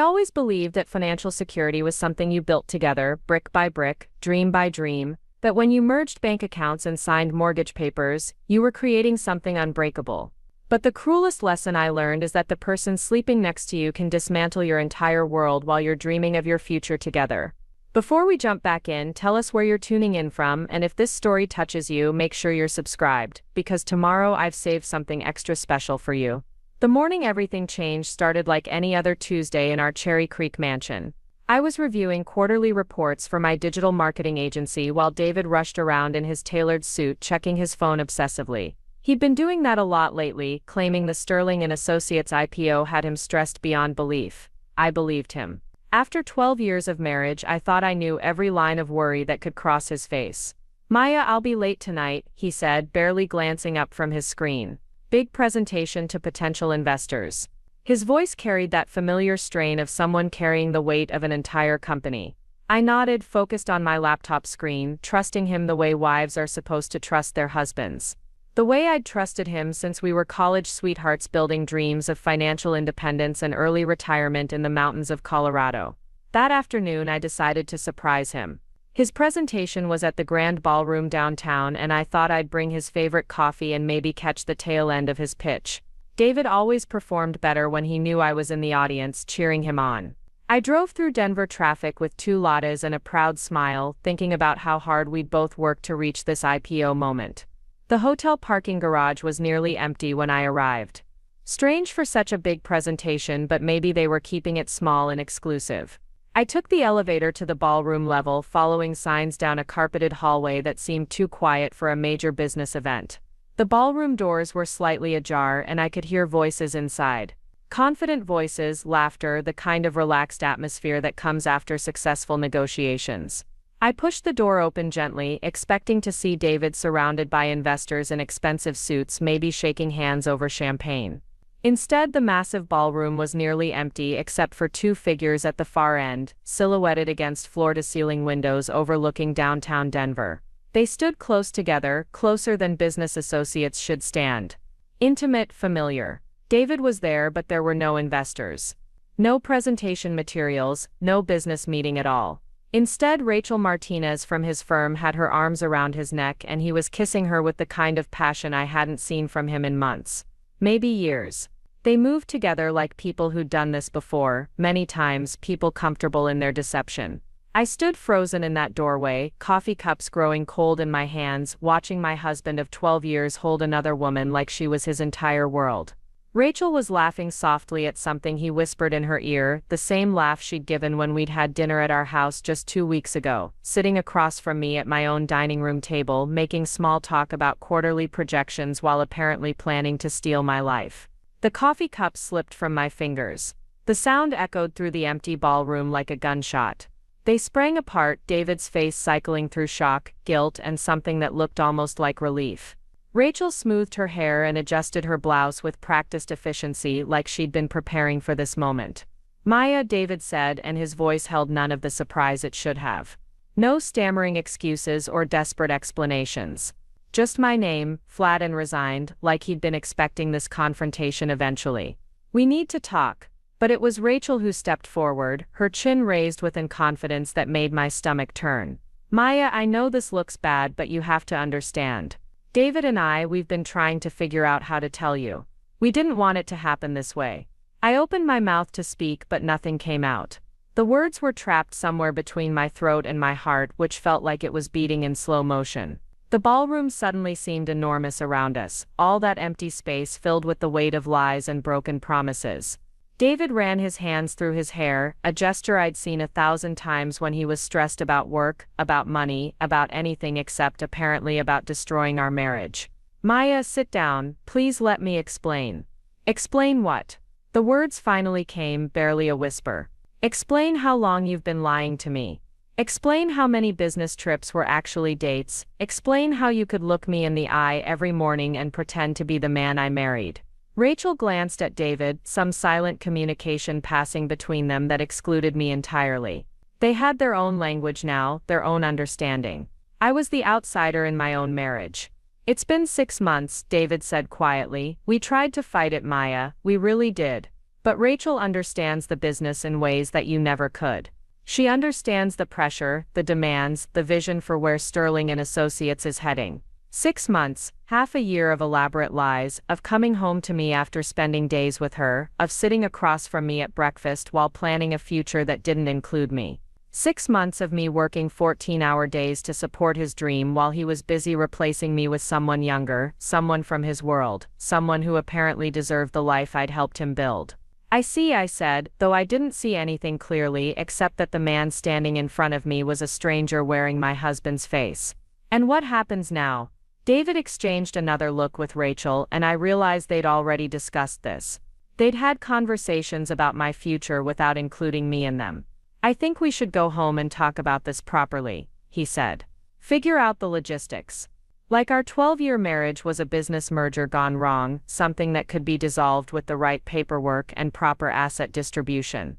always believed that financial security was something you built together, brick by brick, dream by dream, that when you merged bank accounts and signed mortgage papers, you were creating something unbreakable. But the cruelest lesson I learned is that the person sleeping next to you can dismantle your entire world while you're dreaming of your future together. Before we jump back in, tell us where you're tuning in from, and if this story touches you, make sure you're subscribed, because tomorrow I've saved something extra special for you. The morning everything changed started like any other Tuesday in our Cherry Creek mansion. I was reviewing quarterly reports for my digital marketing agency while David rushed around in his tailored suit checking his phone obsessively. He'd been doing that a lot lately, claiming the Sterling and Associates IPO had him stressed beyond belief. I believed him. After 12 years of marriage, I thought I knew every line of worry that could cross his face. "Maya, I'll be late tonight," he said, barely glancing up from his screen. "Big presentation to potential investors." His voice carried that familiar strain of someone carrying the weight of an entire company. I nodded, focused on my laptop screen, trusting him the way wives are supposed to trust their husbands. The way I'd trusted him since we were college sweethearts building dreams of financial independence and early retirement in the mountains of Colorado. That afternoon I decided to surprise him. His presentation was at the Grand Ballroom downtown, and I thought I'd bring his favorite coffee and maybe catch the tail end of his pitch. David always performed better when he knew I was in the audience, cheering him on. I drove through Denver traffic with 2 lattes and a proud smile, thinking about how hard we'd both worked to reach this IPO moment. The hotel parking garage was nearly empty when I arrived. Strange for such a big presentation, but maybe they were keeping it small and exclusive. I took the elevator to the ballroom level, following signs down a carpeted hallway that seemed too quiet for a major business event. The ballroom doors were slightly ajar, and I could hear voices inside. Confident voices, laughter, the kind of relaxed atmosphere that comes after successful negotiations. I pushed the door open gently, expecting to see David surrounded by investors in expensive suits, maybe shaking hands over champagne. Instead, the massive ballroom was nearly empty except for 2 figures at the far end, silhouetted against floor-to-ceiling windows overlooking downtown Denver. They stood close together, closer than business associates should stand. Intimate, familiar. David was there, but there were no investors. No presentation materials, no business meeting at all. Instead, Rachel Martinez from his firm had her arms around his neck, and he was kissing her with the kind of passion I hadn't seen from him in months. Maybe years. They moved together like people who'd done this before, many times, people comfortable in their deception. I stood frozen in that doorway, coffee cups growing cold in my hands, watching my husband of 12 years hold another woman like she was his entire world. Rachel was laughing softly at something he whispered in her ear, the same laugh she'd given when we'd had dinner at our house just 2 weeks ago, sitting across from me at my own dining room table, making small talk about quarterly projections while apparently planning to steal my life. The coffee cup slipped from my fingers. The sound echoed through the empty ballroom like a gunshot. They sprang apart, David's face cycling through shock, guilt, and something that looked almost like relief. Rachel smoothed her hair and adjusted her blouse with practiced efficiency, like she'd been preparing for this moment. "Maya," David said, and his voice held none of the surprise it should have. No stammering excuses or desperate explanations. Just my name, flat and resigned, like he'd been expecting this confrontation eventually. "We need to talk." But it was Rachel who stepped forward, her chin raised with an confidence that made my stomach turn. "Maya, I know this looks bad, but you have to understand. David and we've been trying to figure out how to tell you. We didn't want it to happen this way." I opened my mouth to speak, but nothing came out. The words were trapped somewhere between my throat and my heart, which felt like it was beating in slow motion. The ballroom suddenly seemed enormous around us, all that empty space filled with the weight of lies and broken promises. David ran his hands through his hair, a gesture I'd seen 1,000 times when he was stressed about work, about money, about anything except apparently about destroying our marriage. "Maya, sit down, please let me explain." "Explain what?" The words finally came, barely a whisper. "Explain how long you've been lying to me. Explain how many business trips were actually dates. Explain how you could look me in the eye every morning and pretend to be the man I married." Rachel glanced at David, some silent communication passing between them that excluded me entirely. They had their own language now, their own understanding. I was the outsider in my own marriage. "It's been 6 months, David said quietly. "We tried to fight it, Maya, we really did. But Rachel understands the business in ways that you never could. She understands the pressure, the demands, the vision for where Sterling and Associates is heading. 6 months, half a year of elaborate lies, of coming home to me after spending days with her, of sitting across from me at breakfast while planning a future that didn't include me. 6 months of me working 14-hour days to support his dream while he was busy replacing me with someone younger, someone from his world, someone who apparently deserved the life I'd helped him build. I see, I said, though I didn't see anything clearly except that the man standing in front of me was a stranger wearing my husband's face. And what happens now? David exchanged another look with Rachel, and I realized they'd already discussed this. They'd had conversations about my future without including me in them. I think we should go home and talk about this properly, he said. Figure out the logistics. Like our 12-year marriage was a business merger gone wrong, something that could be dissolved with the right paperwork and proper asset distribution.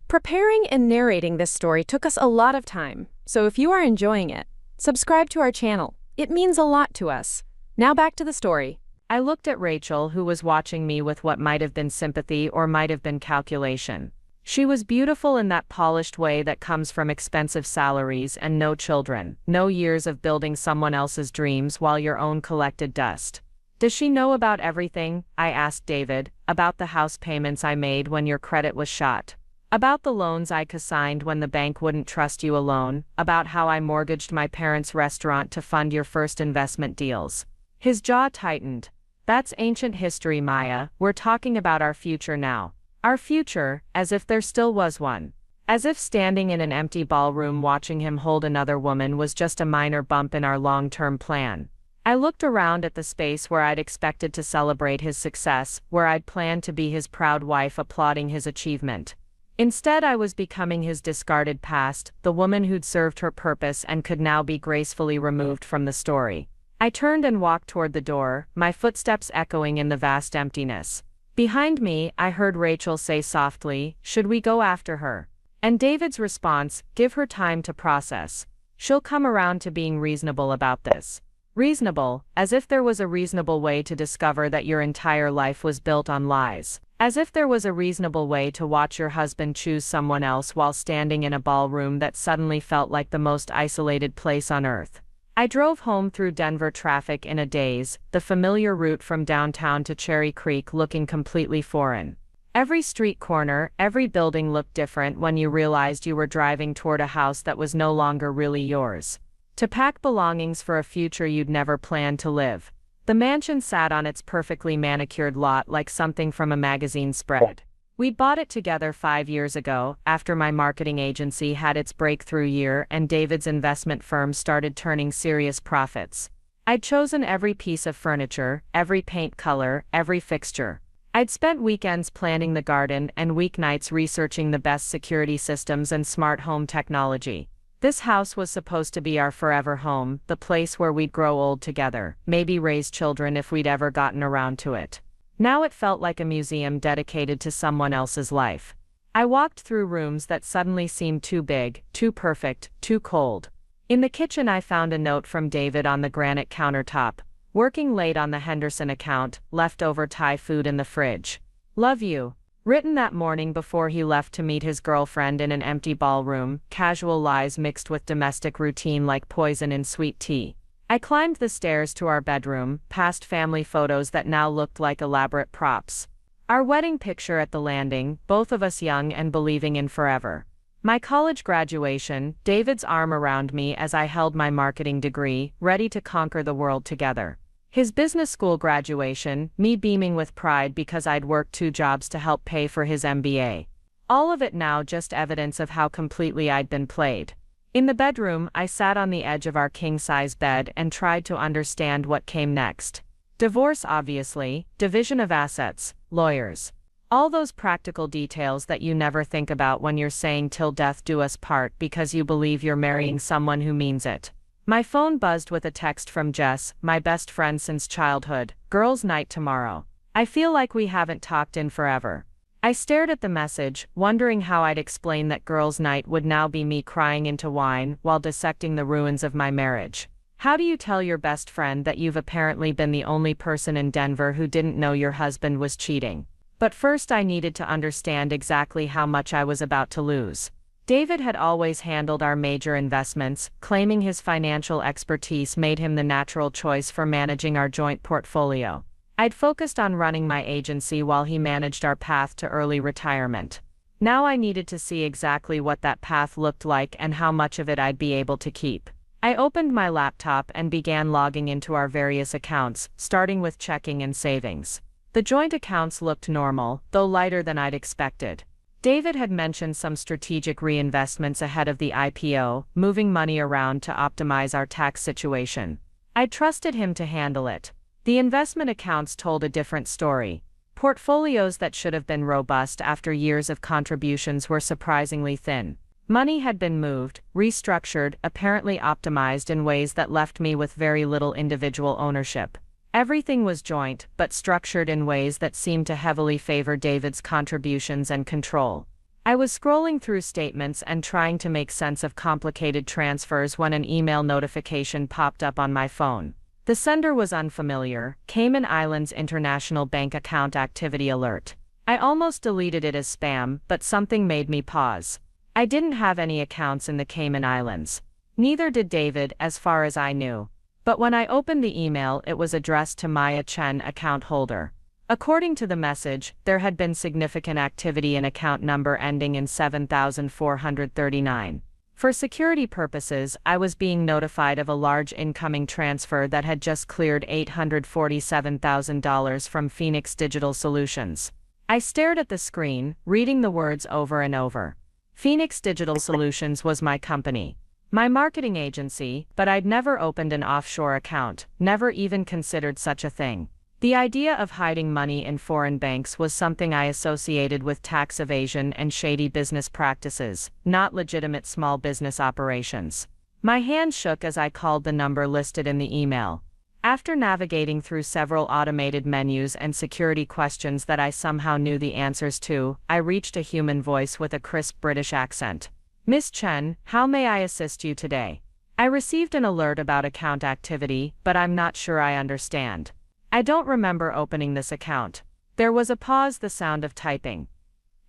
Preparing and narrating this story took us a lot of time, so if you are enjoying it, subscribe to our channel. It means a lot to us. Now back to the story. I looked at Rachel, who was watching me with what might have been sympathy or might have been calculation. She was beautiful in that polished way that comes from expensive salaries and no children, no years of building someone else's dreams while your own collected dust. Does she know about everything? I asked David, about the house payments I made when your credit was shot. About the loans I co-signed when the bank wouldn't trust you alone, about how I mortgaged my parents' restaurant to fund your first investment deals. His jaw tightened. That's ancient history, Maya. We're talking about our future now. Our future, as if there still was one. As if standing in an empty ballroom watching him hold another woman was just a minor bump in our long-term plan. I looked around at the space where I'd expected to celebrate his success, where I'd planned to be his proud wife applauding his achievement. Instead, I was becoming his discarded past, the woman who'd served her purpose and could now be gracefully removed from the story. I turned and walked toward the door, my footsteps echoing in the vast emptiness. Behind me, I heard Rachel say softly, "Should we go after her?" And David's response, "Give her time to process. She'll come around to being reasonable about this." Reasonable, as if there was a reasonable way to discover that your entire life was built on lies. As if there was a reasonable way to watch your husband choose someone else while standing in a ballroom that suddenly felt like the most isolated place on earth. I drove home through Denver traffic in a daze, the familiar route from downtown to Cherry Creek looking completely foreign. Every street corner, every building looked different when you realized you were driving toward a house that was no longer really yours. To pack belongings for a future you'd never planned to live. The mansion sat on its perfectly manicured lot like something from a magazine spread. We'd bought it together 5 years ago, after my marketing agency had its breakthrough year and David's investment firm started turning serious profits. I'd chosen every piece of furniture, every paint color, every fixture. I'd spent weekends planning the garden and weeknights researching the best security systems and smart home technology. This house was supposed to be our forever home, the place where we'd grow old together, maybe raise children if we'd ever gotten around to it. Now it felt like a museum dedicated to someone else's life. I walked through rooms that suddenly seemed too big, too perfect, too cold. In the kitchen I found a note from David on the granite countertop. Working late on the Henderson account, leftover Thai food in the fridge. Love you. Written that morning before he left to meet his girlfriend in an empty ballroom, casual lies mixed with domestic routine like poison in sweet tea. I climbed the stairs to our bedroom, past family photos that now looked like elaborate props. Our wedding picture at the landing, both of us young and believing in forever. My college graduation, David's arm around me as I held my marketing degree, ready to conquer the world together. His business school graduation, me beaming with pride because I'd worked 2 jobs to help pay for his MBA. All of it now just evidence of how completely I'd been played. In the bedroom, I sat on the edge of our king-size bed and tried to understand what came next. Divorce obviously, division of assets, lawyers. All those practical details that you never think about when you're saying till death do us part because you believe you're marrying someone who means it. My phone buzzed with a text from Jess, my best friend since childhood. Girls' night tomorrow. I feel like we haven't talked in forever. I stared at the message, wondering how I'd explain that girls' night would now be me crying into wine while dissecting the ruins of my marriage. How do you tell your best friend that you've apparently been the only person in Denver who didn't know your husband was cheating? But first I needed to understand exactly how much I was about to lose. David had always handled our major investments, claiming his financial expertise made him the natural choice for managing our joint portfolio. I'd focused on running my agency while he managed our path to early retirement. Now I needed to see exactly what that path looked like and how much of it I'd be able to keep. I opened my laptop and began logging into our various accounts, starting with checking and savings. The joint accounts looked normal, though lighter than I'd expected. David had mentioned some strategic reinvestments ahead of the IPO, moving money around to optimize our tax situation. I trusted him to handle it. The investment accounts told a different story. Portfolios that should have been robust after years of contributions were surprisingly thin. Money had been moved, restructured, apparently optimized in ways that left me with very little individual ownership. Everything was joint, but structured in ways that seemed to heavily favor David's contributions and control. I was scrolling through statements and trying to make sense of complicated transfers when an email notification popped up on my phone. The sender was unfamiliar, Cayman Islands International Bank Account Activity Alert. I almost deleted it as spam, but something made me pause. I didn't have any accounts in the Cayman Islands. Neither did David, as far as I knew. But when I opened the email, it was addressed to Maya Chen, account holder. According to the message, there had been significant activity in account number ending in 7439. For security purposes, I was being notified of a large incoming transfer that had just cleared $847,000 from Phoenix Digital Solutions. I stared at the screen, reading the words over and over. Phoenix Digital Solutions was my company. My marketing agency, but I'd never opened an offshore account, never even considered such a thing. The idea of hiding money in foreign banks was something I associated with tax evasion and shady business practices, not legitimate small business operations. My hand shook as I called the number listed in the email. After navigating through several automated menus and security questions that I somehow knew the answers to, I reached a human voice with a crisp British accent. Miss Chen, how may I assist you today? I received an alert about account activity, but I'm not sure I understand. I don't remember opening this account. There was a pause, the sound of typing.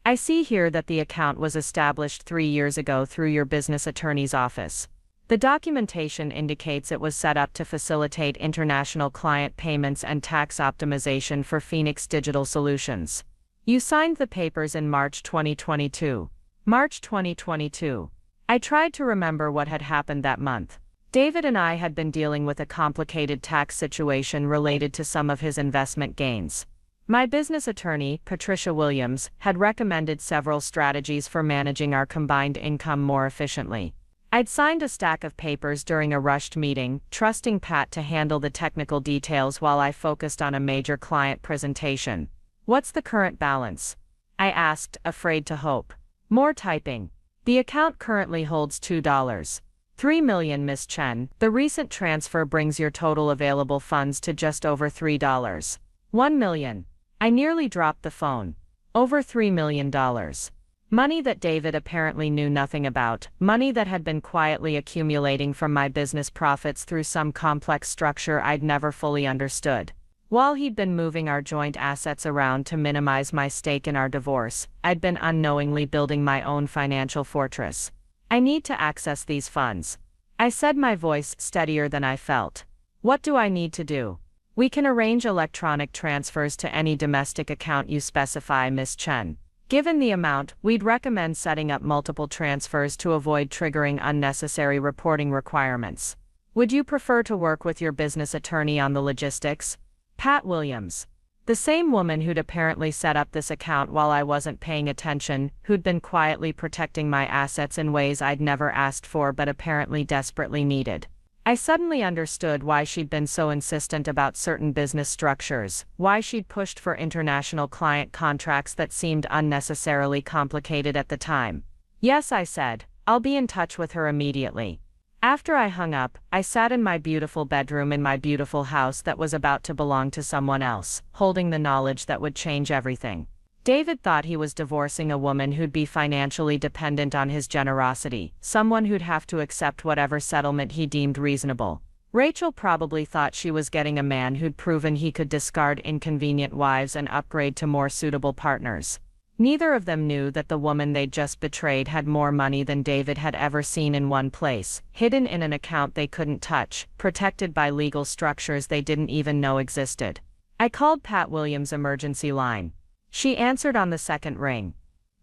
I see here that the account was established 3 years ago through your business attorney's office. The documentation indicates it was set up to facilitate international client payments and tax optimization for Phoenix Digital Solutions. You signed the papers in March 2022. March 2022. I tried to remember what had happened that month. David and I had been dealing with a complicated tax situation related to some of his investment gains. My business attorney, Patricia Williams, had recommended several strategies for managing our combined income more efficiently. I'd signed a stack of papers during a rushed meeting, trusting Pat to handle the technical details while I focused on a major client presentation. What's the current balance? I asked, afraid to hope. More typing. The account currently holds $2.3 million, Miss Chen. The recent transfer brings your total available funds to just over $3.1 million. I nearly dropped the phone. Over $3 million. Money that David apparently knew nothing about, money that had been quietly accumulating from my business profits through some complex structure I'd never fully understood. While he'd been moving our joint assets around to minimize my stake in our divorce, I'd been unknowingly building my own financial fortress. I need to access these funds. I said, my voice steadier than I felt. What do I need to do? We can arrange electronic transfers to any domestic account you specify, Miss Chen. Given the amount, we'd recommend setting up multiple transfers to avoid triggering unnecessary reporting requirements. Would you prefer to work with your business attorney on the logistics? Pat Williams. The same woman who'd apparently set up this account while I wasn't paying attention, who'd been quietly protecting my assets in ways I'd never asked for but apparently desperately needed. I suddenly understood why she'd been so insistent about certain business structures, why she'd pushed for international client contracts that seemed unnecessarily complicated at the time. Yes, I said, I'll be in touch with her immediately. After I hung up, I sat in my beautiful bedroom in my beautiful house that was about to belong to someone else, holding the knowledge that would change everything. David thought he was divorcing a woman who'd be financially dependent on his generosity, someone who'd have to accept whatever settlement he deemed reasonable. Rachel probably thought she was getting a man who'd proven he could discard inconvenient wives and upgrade to more suitable partners. Neither of them knew that the woman they'd just betrayed had more money than David had ever seen in one place, hidden in an account they couldn't touch, protected by legal structures they didn't even know existed. I called Pat Williams' emergency line. She answered on the second ring.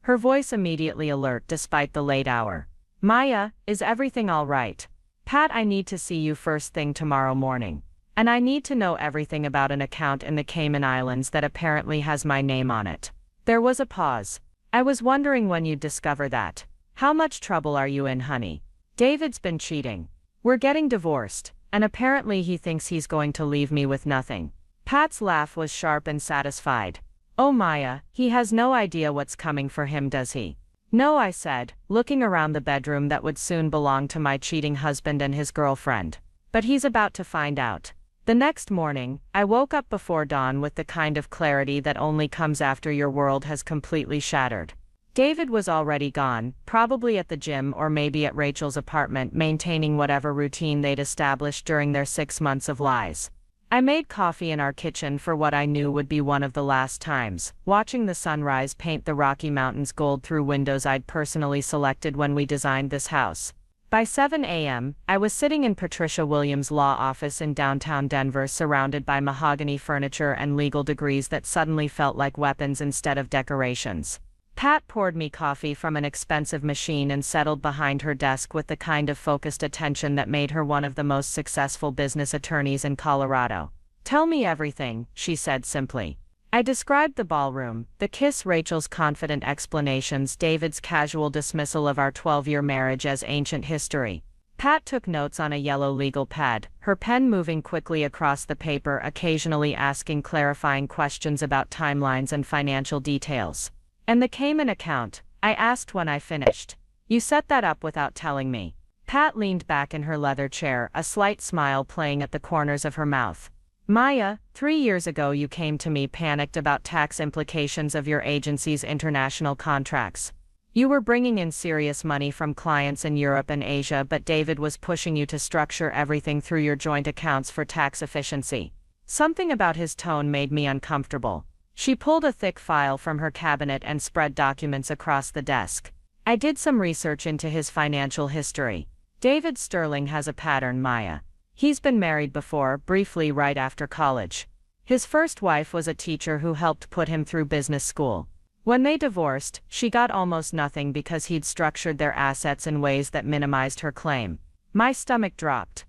Her voice immediately alert despite the late hour. "Maya, is everything all right?" "Pat, I need to see you first thing tomorrow morning. And I need to know everything about an account in the Cayman Islands that apparently has my name on it." There was a pause. "I was wondering when you'd discover that. How much trouble are you in, honey?" "David's been cheating. We're getting divorced, and apparently he thinks he's going to leave me with nothing." Pat's laugh was sharp and satisfied. "Oh Maya, he has no idea what's coming for him, does he?" "No," I said, looking around the bedroom that would soon belong to my cheating husband and his girlfriend. "But he's about to find out." The next morning, I woke up before dawn with the kind of clarity that only comes after your world has completely shattered. David was already gone, probably at the gym or maybe at Rachel's apartment, maintaining whatever routine they'd established during their 6 months of lies. I made coffee in our kitchen for what I knew would be one of the last times, watching the sunrise paint the Rocky Mountains gold through windows I'd personally selected when we designed this house. By 7 a.m., I was sitting in Patricia Williams' law office in downtown Denver, surrounded by mahogany furniture and legal degrees that suddenly felt like weapons instead of decorations. Pat poured me coffee from an expensive machine and settled behind her desk with the kind of focused attention that made her one of the most successful business attorneys in Colorado. "Tell me everything," she said simply. I described the ballroom, the kiss, Rachel's confident explanations, David's casual dismissal of our 12-year marriage as ancient history. Pat took notes on a yellow legal pad, her pen moving quickly across the paper, occasionally asking clarifying questions about timelines and financial details. "And the Cayman account?" I asked when I finished. "You set that up without telling me." Pat leaned back in her leather chair, a slight smile playing at the corners of her mouth. "Maya, 3 years ago you came to me panicked about tax implications of your agency's international contracts. You were bringing in serious money from clients in Europe and Asia, but David was pushing you to structure everything through your joint accounts for tax efficiency." Something about his tone made me uncomfortable. She pulled a thick file from her cabinet and spread documents across the desk. "I did some research into his financial history. David Sterling has a pattern, Maya. He's been married before, briefly right after college. His first wife was a teacher who helped put him through business school. When they divorced, she got almost nothing because he'd structured their assets in ways that minimized her claim." My stomach dropped.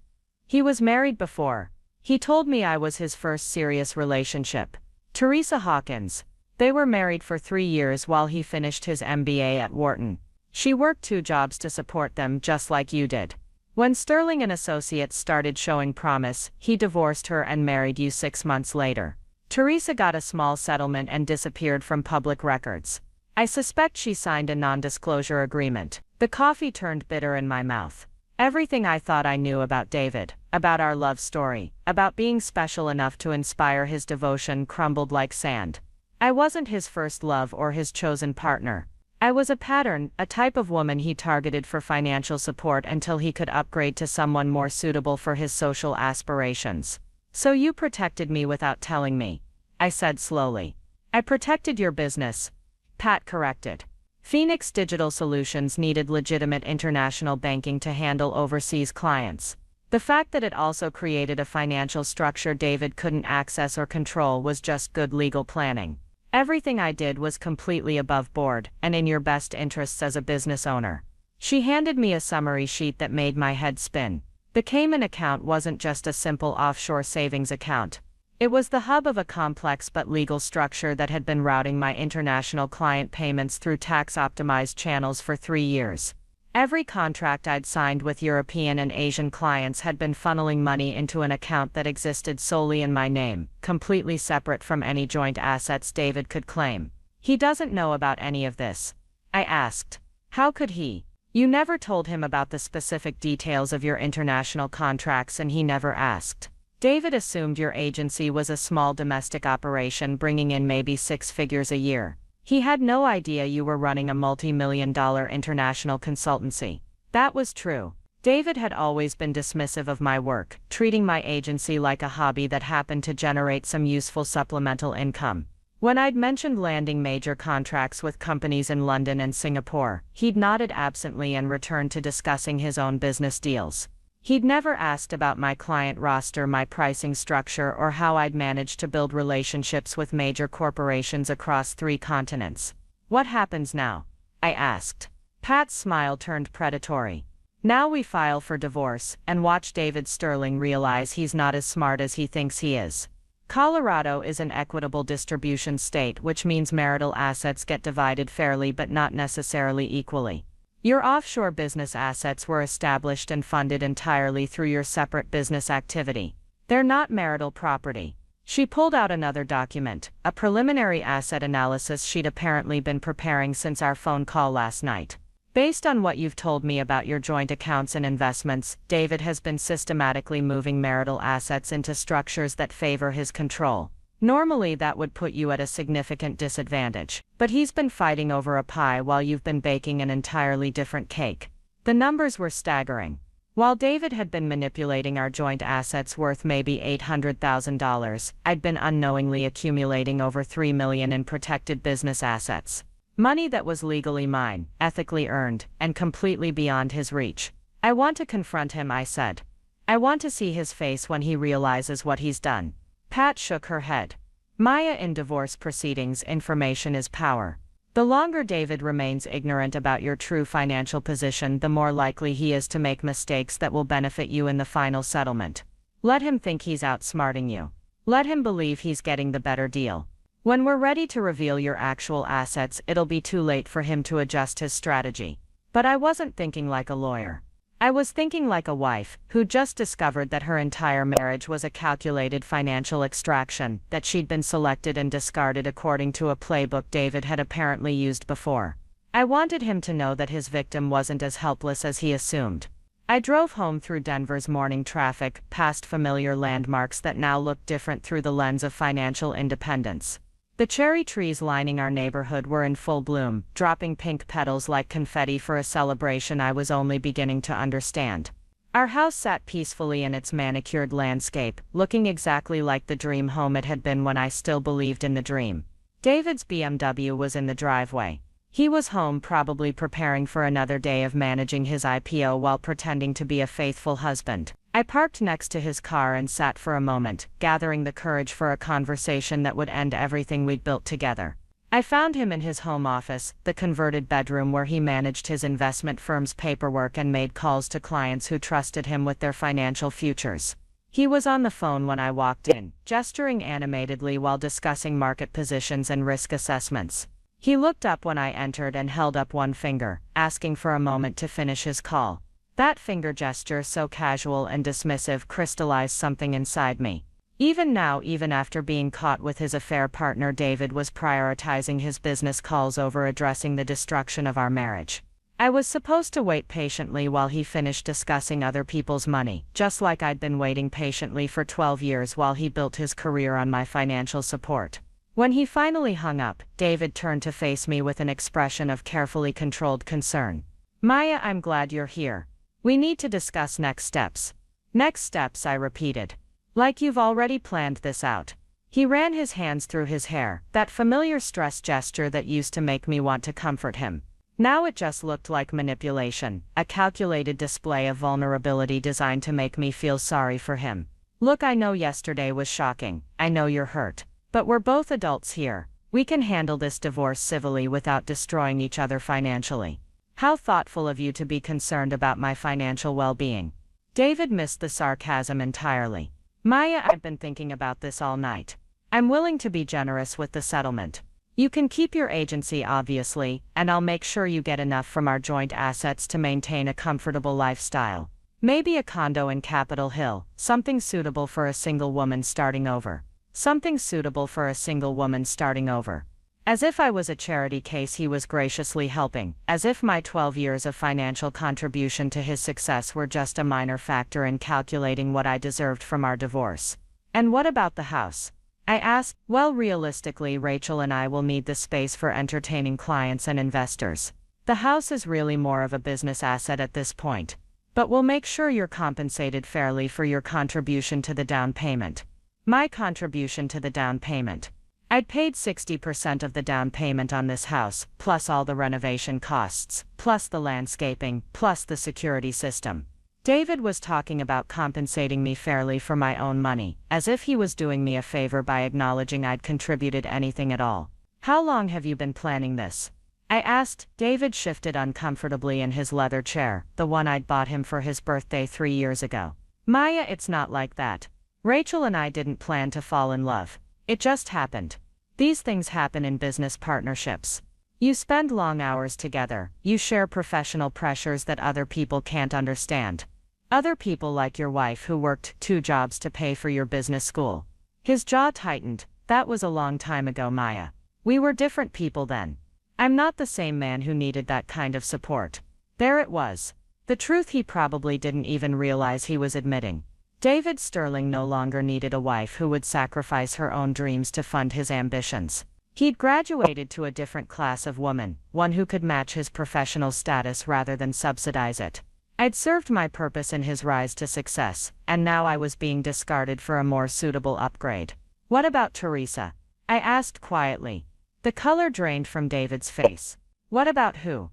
"He was married before. He told me I was his first serious relationship." Teresa Hawkins. "They were married for 3 years while he finished his MBA at Wharton. She worked 2 jobs to support them, just like you did. When Sterling and Associates started showing promise, he divorced her and married you 6 months later. Teresa got a small settlement and disappeared from public records. I suspect she signed a non-disclosure agreement." The coffee turned bitter in my mouth. Everything I thought I knew about David, about our love story, about being special enough to inspire his devotion, crumbled like sand. I wasn't his first love or his chosen partner. I was a pattern, a type of woman he targeted for financial support until he could upgrade to someone more suitable for his social aspirations. "So you protected me without telling me," I said slowly. "I protected your business," Pat corrected. Phoenix Digital Solutions needed legitimate international banking to handle overseas clients. The fact that it also created a financial structure David couldn't access or control was just good legal planning. "Everything I did was completely above board and in your best interests as a business owner." She handed me a summary sheet that made my head spin. The Cayman account wasn't just a simple offshore savings account. It was the hub of a complex but legal structure that had been routing my international client payments through tax-optimized channels for 3 years. Every contract I'd signed with European and Asian clients had been funneling money into an account that existed solely in my name, completely separate from any joint assets David could claim. "He doesn't know about any of this?" I asked. "How could he? You never told him about the specific details of your international contracts and he never asked. David assumed your agency was a small domestic operation bringing in maybe 6 figures a year. He had no idea you were running a multi-million-dollar international consultancy." That was true. David had always been dismissive of my work, treating my agency like a hobby that happened to generate some useful supplemental income. When I'd mentioned landing major contracts with companies in London and Singapore, he'd nodded absently and returned to discussing his own business deals. He'd never asked about my client roster, my pricing structure, or how I'd managed to build relationships with major corporations across 3 continents. "What happens now?" I asked. Pat's smile turned predatory. "Now we file for divorce and watch David Sterling realize he's not as smart as he thinks he is." Colorado is an equitable distribution state, which means marital assets get divided fairly but not necessarily equally. Your offshore business assets were established and funded entirely through your separate business activity. They're not marital property. She pulled out another document, a preliminary asset analysis she'd apparently been preparing since our phone call last night. "Based on what you've told me about your joint accounts and investments, David has been systematically moving marital assets into structures that favor his control. Normally that would put you at a significant disadvantage, but he's been fighting over a pie while you've been baking an entirely different cake." The numbers were staggering. While David had been manipulating our joint assets worth maybe $800,000, I'd been unknowingly accumulating over $3 million in protected business assets. Money that was legally mine, ethically earned, and completely beyond his reach. "I want to confront him," I said. "I want to see his face when he realizes what he's done." Pat shook her head. "Maya, in divorce proceedings, information is power. The longer David remains ignorant about your true financial position, the more likely he is to make mistakes that will benefit you in the final settlement. Let him think he's outsmarting you. Let him believe he's getting the better deal. When we're ready to reveal your actual assets, it'll be too late for him to adjust his strategy." But I wasn't thinking like a lawyer. I was thinking like a wife, who just discovered that her entire marriage was a calculated financial extraction, that she'd been selected and discarded according to a playbook David had apparently used before. I wanted him to know that his victim wasn't as helpless as he assumed. I drove home through Denver's morning traffic, past familiar landmarks that now looked different through the lens of financial independence. The cherry trees lining our neighborhood were in full bloom, dropping pink petals like confetti for a celebration I was only beginning to understand. Our house sat peacefully in its manicured landscape, looking exactly like the dream home it had been when I still believed in the dream. David's BMW was in the driveway. He was home, probably preparing for another day of managing his IPO while pretending to be a faithful husband. I parked next to his car and sat for a moment, gathering the courage for a conversation that would end everything we'd built together. I found him in his home office, the converted bedroom where he managed his investment firm's paperwork and made calls to clients who trusted him with their financial futures. He was on the phone when I walked in, gesturing animatedly while discussing market positions and risk assessments. He looked up when I entered and held up one finger, asking for a moment to finish his call. That finger gesture, so casual and dismissive, crystallized something inside me. Even now, even after being caught with his affair partner, David was prioritizing his business calls over addressing the destruction of our marriage. I was supposed to wait patiently while he finished discussing other people's money, just like I'd been waiting patiently for 12 years while he built his career on my financial support. When he finally hung up, David turned to face me with an expression of carefully controlled concern. "Maya, I'm glad you're here. We need to discuss next steps." "Next steps," I repeated. "Like you've already planned this out." He ran his hands through his hair, that familiar stress gesture that used to make me want to comfort him. Now it just looked like manipulation, a calculated display of vulnerability designed to make me feel sorry for him. "Look, I know yesterday was shocking, I know you're hurt. But we're both adults here. We can handle this divorce civilly without destroying each other financially. How thoughtful of you to be concerned about my financial well-being." David missed the sarcasm entirely. "Maya, I've been thinking about this all night. I'm willing to be generous with the settlement. You can keep your agency, obviously, and I'll make sure you get enough from our joint assets to maintain a comfortable lifestyle. Maybe a condo in Capitol Hill, something suitable for a single woman starting over. Something suitable for a single woman starting over." As if I was a charity case he was graciously helping, as if my 12 years of financial contribution to his success were just a minor factor in calculating what I deserved from our divorce. "And what about the house?" I asked. "Well, realistically, Rachel and I will need the space for entertaining clients and investors. The house is really more of a business asset at this point." But we'll make sure you're compensated fairly for your contribution to the down payment. My contribution to the down payment. I'd paid 60% of the down payment on this house, plus all the renovation costs, plus the landscaping, plus the security system. David was talking about compensating me fairly for my own money, as if he was doing me a favor by acknowledging I'd contributed anything at all. How long have you been planning this? I asked. David shifted uncomfortably in his leather chair, the one I'd bought him for his birthday 3 years ago. Maya, it's not like that. Rachel and I didn't plan to fall in love. It just happened. These things happen in business partnerships. You spend long hours together, you share professional pressures that other people can't understand. Other people like your wife who worked 2 jobs to pay for your business school. His jaw tightened. That was a long time ago, Maya. We were different people then. I'm not the same man who needed that kind of support. There it was. The truth he probably didn't even realize he was admitting. David Sterling no longer needed a wife who would sacrifice her own dreams to fund his ambitions. He'd graduated to a different class of woman, one who could match his professional status rather than subsidize it. I'd served my purpose in his rise to success, and now I was being discarded for a more suitable upgrade. What about Teresa? I asked quietly. The color drained from David's face. What about who?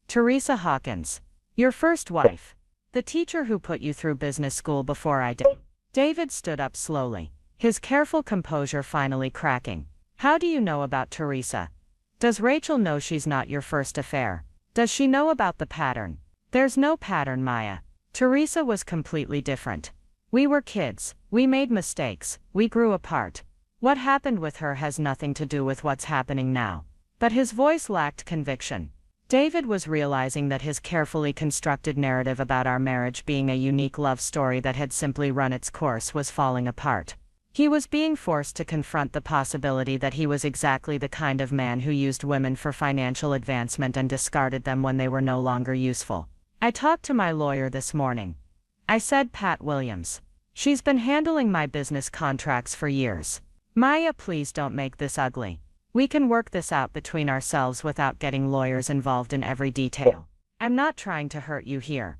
Teresa Hawkins. Your first wife. The teacher who put you through business school before I did. David stood up slowly, his careful composure finally cracking. How do you know about Teresa? Does Rachel know she's not your first affair? Does she know about the pattern? There's no pattern, Maya. Teresa was completely different. We were kids, we made mistakes, we grew apart. What happened with her has nothing to do with what's happening now. But his voice lacked conviction. David was realizing that his carefully constructed narrative about our marriage being a unique love story that had simply run its course was falling apart. He was being forced to confront the possibility that he was exactly the kind of man who used women for financial advancement and discarded them when they were no longer useful. I talked to my lawyer this morning. I said, Pat Williams. She's been handling my business contracts for years. Maya, please don't make this ugly. We can work this out between ourselves without getting lawyers involved in every detail. I'm not trying to hurt you here.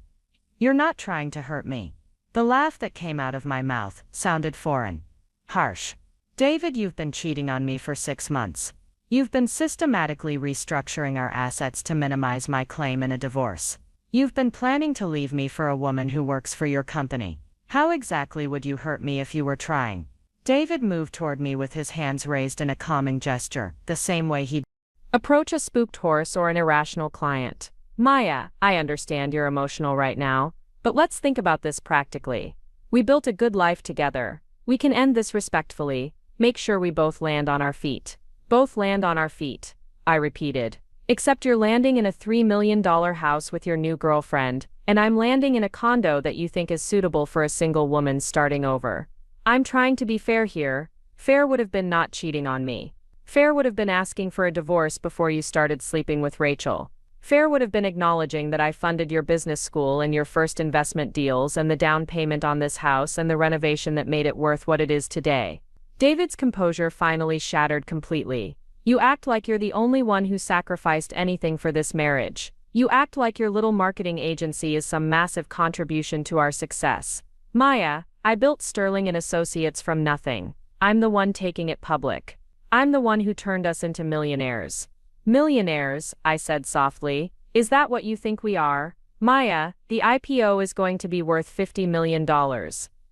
You're not trying to hurt me. The laugh that came out of my mouth sounded foreign. Harsh. David, you've been cheating on me for 6 months. You've been systematically restructuring our assets to minimize my claim in a divorce. You've been planning to leave me for a woman who works for your company. How exactly would you hurt me if you were trying? David moved toward me with his hands raised in a calming gesture, the same way he'd approach a spooked horse or an irrational client. Maya, I understand you're emotional right now, but let's think about this practically. We built a good life together. We can end this respectfully. Make sure we both land on our feet. Both land on our feet, I repeated. Except you're landing in a $3 million house with your new girlfriend, and I'm landing in a condo that you think is suitable for a single woman starting over. I'm trying to be fair here. Fair would have been not cheating on me. Fair would have been asking for a divorce before you started sleeping with Rachel. Fair would have been acknowledging that I funded your business school and your first investment deals and the down payment on this house and the renovation that made it worth what it is today. David's composure finally shattered completely. You act like you're the only one who sacrificed anything for this marriage. You act like your little marketing agency is some massive contribution to our success. Maya, I built Sterling and Associates from nothing. I'm the one taking it public. I'm the one who turned us into millionaires. Millionaires, I said softly. Is that what you think we are? Maya, the IPO is going to be worth $50 million.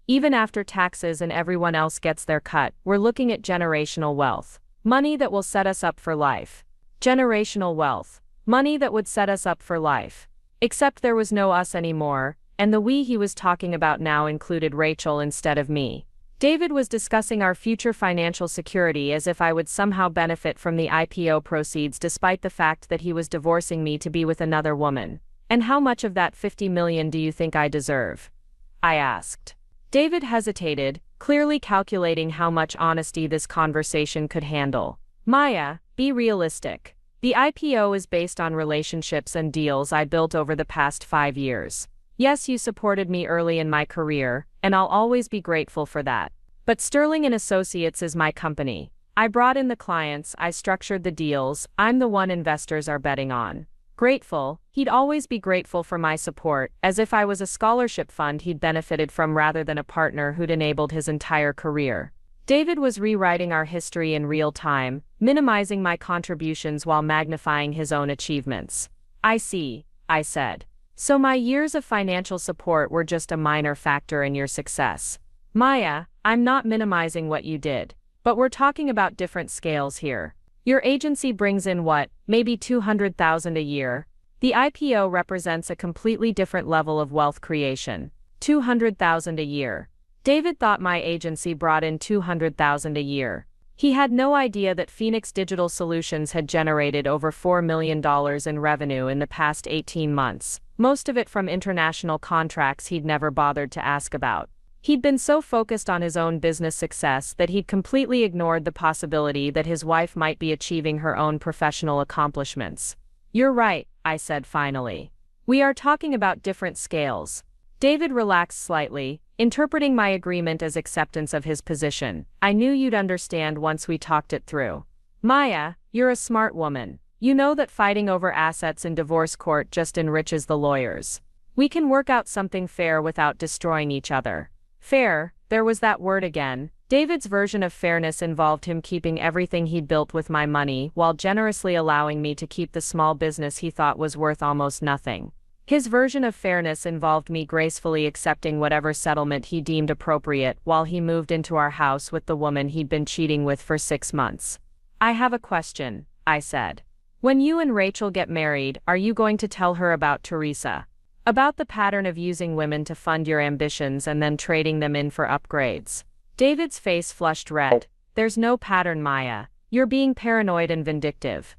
Even after taxes and everyone else gets their cut, we're looking at generational wealth. Money that will set us up for life. Generational wealth. Money that would set us up for life. Except there was no us anymore, and the we he was talking about now included Rachel instead of me. David was discussing our future financial security as if I would somehow benefit from the IPO proceeds despite the fact that he was divorcing me to be with another woman. And how much of that $50 million do you think I deserve? I asked. David hesitated, clearly calculating how much honesty this conversation could handle. Maya, be realistic. The IPO is based on relationships and deals I built over the past 5 years. Yes, you supported me early in my career, and I'll always be grateful for that. But Sterling and Associates is my company. I brought in the clients, I structured the deals, I'm the one investors are betting on. Grateful, he'd always be grateful for my support, as if I was a scholarship fund he'd benefited from rather than a partner who'd enabled his entire career. David was rewriting our history in real time, minimizing my contributions while magnifying his own achievements. I see, I said. So my years of financial support were just a minor factor in your success. Maya, I'm not minimizing what you did. But we're talking about different scales here. Your agency brings in what, maybe $200,000 a year? The IPO represents a completely different level of wealth creation. $200,000 a year. David thought my agency brought in $200,000 a year. He had no idea that Phoenix Digital Solutions had generated over $4 million in revenue in the past 18 months, most of it from international contracts he'd never bothered to ask about. He'd been so focused on his own business success that he'd completely ignored the possibility that his wife might be achieving her own professional accomplishments. You're right, I said finally. We are talking about different scales. David relaxed slightly, interpreting my agreement as acceptance of his position. I knew you'd understand once we talked it through. Maya, you're a smart woman. You know that fighting over assets in divorce court just enriches the lawyers. We can work out something fair without destroying each other. Fair, there was that word again. David's version of fairness involved him keeping everything he'd built with my money while generously allowing me to keep the small business he thought was worth almost nothing. His version of fairness involved me gracefully accepting whatever settlement he deemed appropriate while he moved into our house with the woman he'd been cheating with for 6 months. I have a question, I said. When you and Rachel get married, are you going to tell her about Teresa? About the pattern of using women to fund your ambitions and then trading them in for upgrades? David's face flushed red. There's no pattern, Maya. You're being paranoid and vindictive.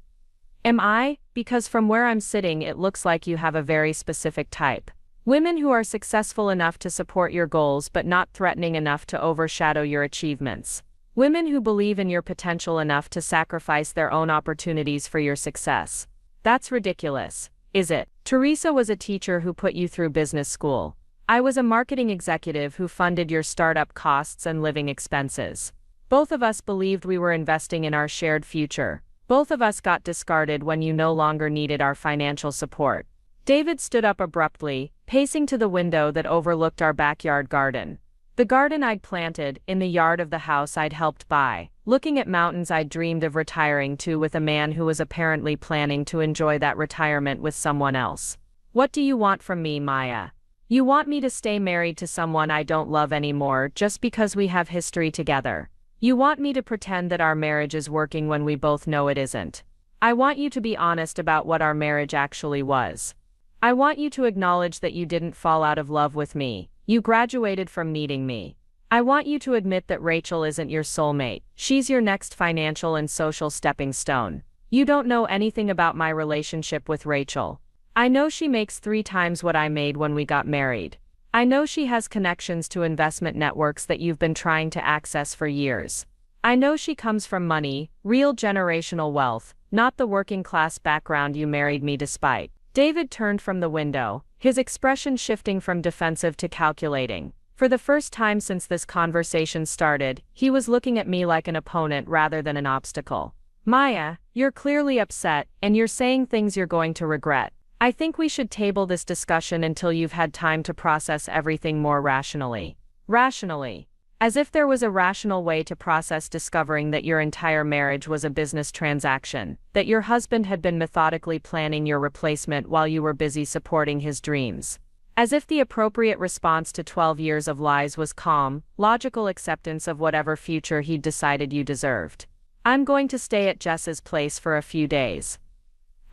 Am I? Because from where I'm sitting it looks like you have a very specific type. Women who are successful enough to support your goals but not threatening enough to overshadow your achievements. Women who believe in your potential enough to sacrifice their own opportunities for your success. That's ridiculous, is it? Teresa was a teacher who put you through business school. I was a marketing executive who funded your startup costs and living expenses. Both of us believed we were investing in our shared future. Both of us got discarded when you no longer needed our financial support. David stood up abruptly, pacing to the window that overlooked our backyard garden. The garden I'd planted, in the yard of the house I'd helped buy, looking at mountains I'd dreamed of retiring to with a man who was apparently planning to enjoy that retirement with someone else. What do you want from me, Maya? You want me to stay married to someone I don't love anymore just because we have history together. You want me to pretend that our marriage is working when we both know it isn't. I want you to be honest about what our marriage actually was. I want you to acknowledge that you didn't fall out of love with me. You graduated from needing me. I want you to admit that Rachel isn't your soulmate. She's your next financial and social stepping stone. You don't know anything about my relationship with Rachel. I know she makes 3 times what I made when we got married. I know she has connections to investment networks that you've been trying to access for years. I know she comes from money, real generational wealth, not the working class background you married me despite. David turned from the window, his expression shifting from defensive to calculating. For the first time since this conversation started, he was looking at me like an opponent rather than an obstacle. Maya, you're clearly upset, and you're saying things you're going to regret. I think we should table this discussion until you've had time to process everything more rationally. Rationally. As if there was a rational way to process discovering that your entire marriage was a business transaction, that your husband had been methodically planning your replacement while you were busy supporting his dreams. As if the appropriate response to 12 years of lies was calm, logical acceptance of whatever future he'd decided you deserved. I'm going to stay at Jess's place for a few days,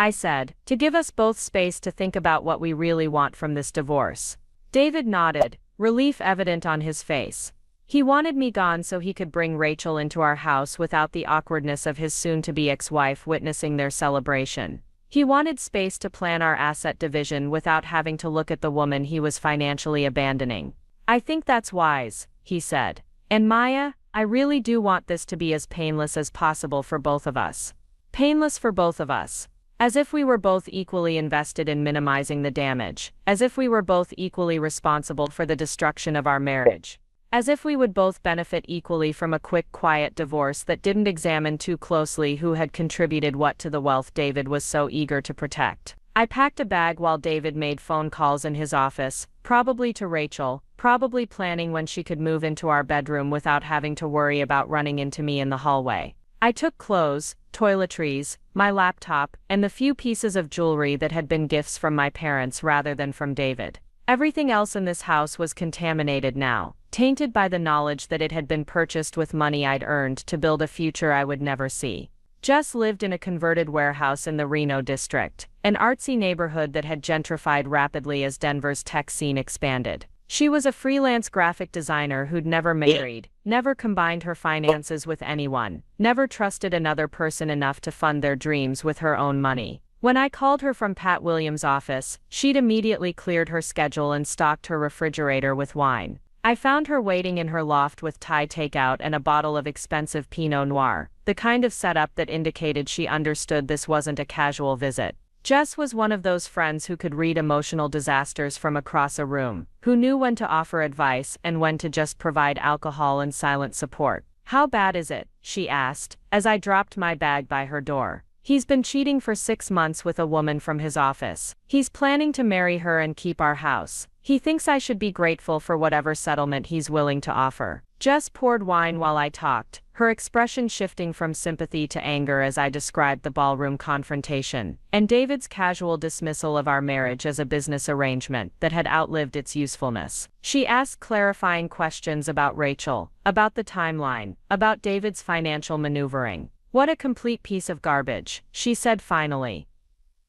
I said, to give us both space to think about what we really want from this divorce. David nodded, relief evident on his face. He wanted me gone so he could bring Rachel into our house without the awkwardness of his soon-to-be ex-wife witnessing their celebration. He wanted space to plan our asset division without having to look at the woman he was financially abandoning. I think that's wise, he said. And Maya, I really do want this to be as painless as possible for both of us. Painless for both of us. As if we were both equally invested in minimizing the damage. As if we were both equally responsible for the destruction of our marriage. As if we would both benefit equally from a quick, quiet divorce that didn't examine too closely who had contributed what to the wealth David was so eager to protect. I packed a bag while David made phone calls in his office, probably to Rachel, probably planning when she could move into our bedroom without having to worry about running into me in the hallway. I took clothes, toiletries, my laptop, and the few pieces of jewelry that had been gifts from my parents rather than from David. Everything else in this house was contaminated now, tainted by the knowledge that it had been purchased with money I'd earned to build a future I would never see. Jess lived in a converted warehouse in the Reno district, an artsy neighborhood that had gentrified rapidly as Denver's tech scene expanded. She was a freelance graphic designer who'd never married, never combined her finances with anyone, never trusted another person enough to fund their dreams with her own money. When I called her from Pat Williams' office, she'd immediately cleared her schedule and stocked her refrigerator with wine. I found her waiting in her loft with Thai takeout and a bottle of expensive Pinot Noir, the kind of setup that indicated she understood this wasn't a casual visit. Jess was one of those friends who could read emotional disasters from across a room, who knew when to offer advice and when to just provide alcohol and silent support. "How bad is it?" she asked, as I dropped my bag by her door. "He's been cheating for 6 months with a woman from his office. He's planning to marry her and keep our house. He thinks I should be grateful for whatever settlement he's willing to offer." Jess poured wine while I talked, her expression shifting from sympathy to anger as I described the ballroom confrontation, and David's casual dismissal of our marriage as a business arrangement that had outlived its usefulness. She asked clarifying questions about Rachel, about the timeline, about David's financial maneuvering. "What a complete piece of garbage," she said finally.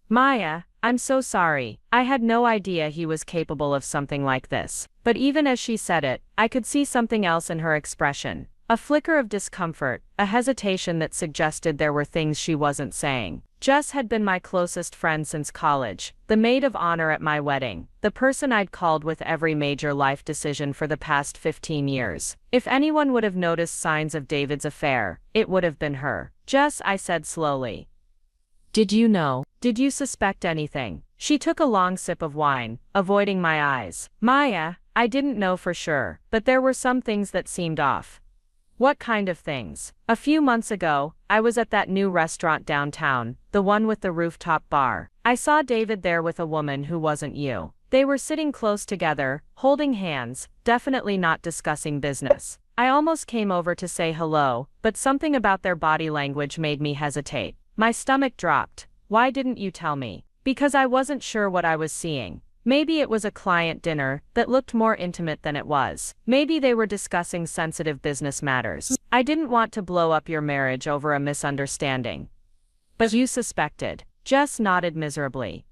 "Maya, I'm so sorry. I had no idea he was capable of something like this." But even as she said it, I could see something else in her expression. A flicker of discomfort, a hesitation that suggested there were things she wasn't saying. Jess had been my closest friend since college, the maid of honor at my wedding, the person I'd called with every major life decision for the past 15 years. If anyone would have noticed signs of David's affair, it would have been her. "Jess," I said slowly. "Did you know? Did you suspect anything?" She took a long sip of wine, avoiding my eyes. "Maya, I didn't know for sure, but there were some things that seemed off." "What kind of things?" "A few months ago, I was at that new restaurant downtown, the one with the rooftop bar. I saw David there with a woman who wasn't you. They were sitting close together, holding hands, definitely not discussing business. I almost came over to say hello, but something about their body language made me hesitate. My stomach dropped. Why didn't you tell me?" "Because I wasn't sure what I was seeing. Maybe it was a client dinner that looked more intimate than it was. Maybe they were discussing sensitive business matters. I didn't want to blow up your marriage over a misunderstanding." "But you suspected." Jess nodded miserably.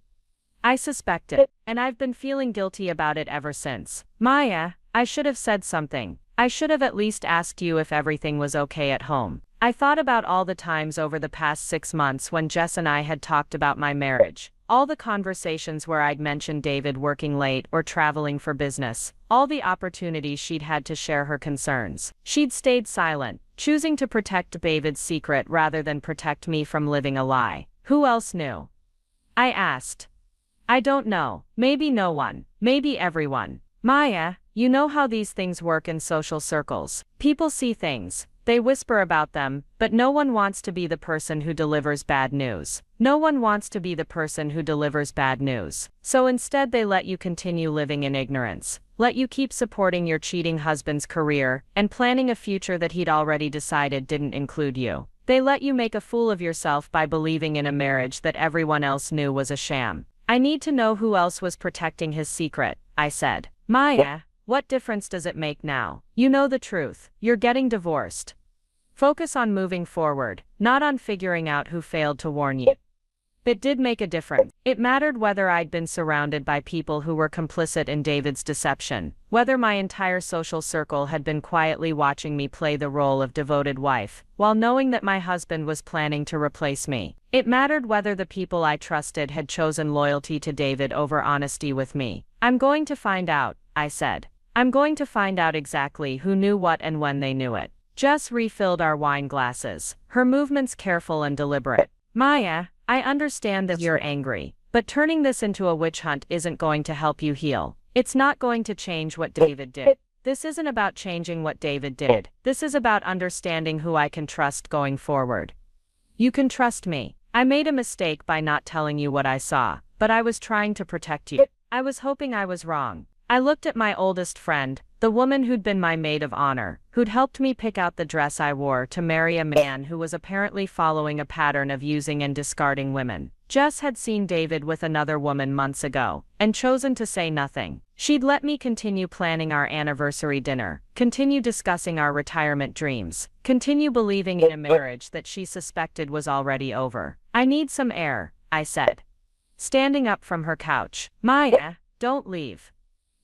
"I suspected, and I've been feeling guilty about it ever since. Maya, I should have said something. I should have at least asked you if everything was okay at home." I thought about all the times over the past 6 months when Jess and I had talked about my marriage. All the conversations where I'd mentioned David working late or traveling for business. All the opportunities she'd had to share her concerns. She'd stayed silent, choosing to protect David's secret rather than protect me from living a lie. "Who else knew?" I asked. "I don't know. Maybe no one. Maybe everyone." "Maya, you know how these things work in social circles. People see things. They whisper about them, but no one wants to be the person who delivers bad news. No one wants to be the person who delivers bad news. So instead they let you continue living in ignorance. Let you keep supporting your cheating husband's career and planning a future that he'd already decided didn't include you. They let you make a fool of yourself by believing in a marriage that everyone else knew was a sham." "I need to know who else was protecting his secret," I said. "Maya, what difference does it make now? You know the truth. You're getting divorced. Focus on moving forward, not on figuring out who failed to warn you." It did make a difference. It mattered whether I'd been surrounded by people who were complicit in David's deception, whether my entire social circle had been quietly watching me play the role of devoted wife, while knowing that my husband was planning to replace me. It mattered whether the people I trusted had chosen loyalty to David over honesty with me. "I'm going to find out," I said. "I'm going to find out exactly who knew what and when they knew it." Jess refilled our wine glasses, her movements careful and deliberate. "Maya, I understand that you're angry, but turning this into a witch hunt isn't going to help you heal. It's not going to change what David did. This isn't about changing what David did. This is about understanding who I can trust going forward. You can trust me. I made a mistake by not telling you what I saw, but I was trying to protect you. I was hoping I was wrong. I looked at my oldest friend, the woman who'd been my maid of honor, who'd helped me pick out the dress I wore to marry a man who was apparently following a pattern of using and discarding women. Jess had seen David with another woman months ago, and chosen to say nothing. She'd let me continue planning our anniversary dinner, continue discussing our retirement dreams, continue believing in a marriage that she suspected was already over. "I need some air," I said, standing up from her couch. "Maya, don't leave.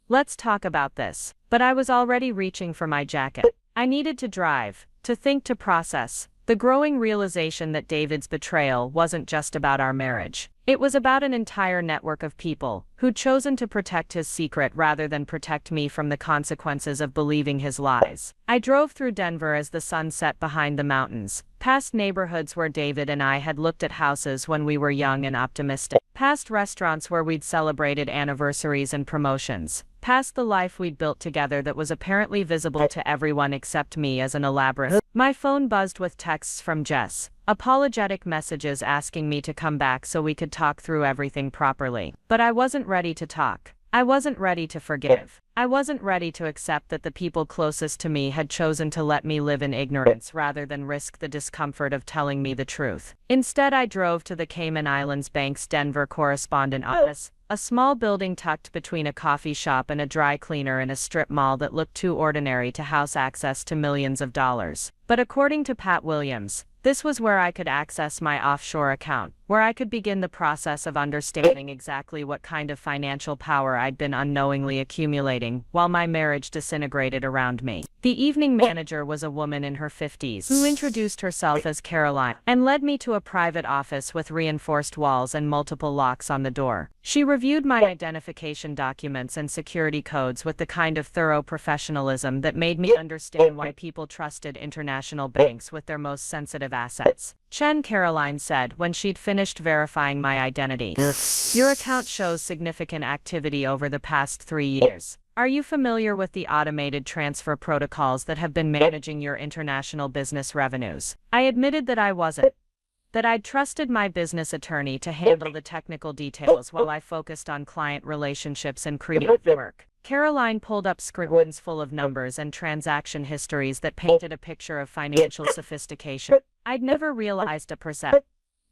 Let's talk about this." But I was already reaching for my jacket. I needed to drive, to think, to process the growing realization that David's betrayal wasn't just about our marriage. It was about an entire network of people who'd chosen to protect his secret rather than protect me from the consequences of believing his lies. I drove through Denver as the sun set behind the mountains, past neighborhoods where David and I had looked at houses when we were young and optimistic, past restaurants where we'd celebrated anniversaries and promotions, past the life we'd built together that was apparently visible to everyone except me as an elaborate. My phone buzzed with texts from Jess, apologetic messages asking me to come back so we could talk through everything properly. But I wasn't ready to talk. I wasn't ready to forgive. I wasn't ready to accept that the people closest to me had chosen to let me live in ignorance rather than risk the discomfort of telling me the truth. Instead, I drove to the Cayman Islands Bank's Denver correspondent office, a small building tucked between a coffee shop and a dry cleaner in a strip mall that looked too ordinary to house access to millions of dollars. But according to Pat Williams, this was where I could access my offshore account, where I could begin the process of understanding exactly what kind of financial power I'd been unknowingly accumulating while my marriage disintegrated around me. The evening manager was a woman in her 50s who introduced herself as Caroline and led me to a private office with reinforced walls and multiple locks on the door. She reviewed my identification documents and security codes with the kind of thorough professionalism that made me understand why people trusted international banks with their most sensitive assets. "Chen," Caroline said when she'd finished verifying my identity, "your account shows significant activity over the past 3 years. Are you familiar with the automated transfer protocols that have been managing your international business revenues?" I admitted that I wasn't. That I'd trusted my business attorney to handle the technical details while I focused on client relationships and creative work. Caroline pulled up screens full of numbers and transaction histories that painted a picture of financial sophistication I'd never realized a percent.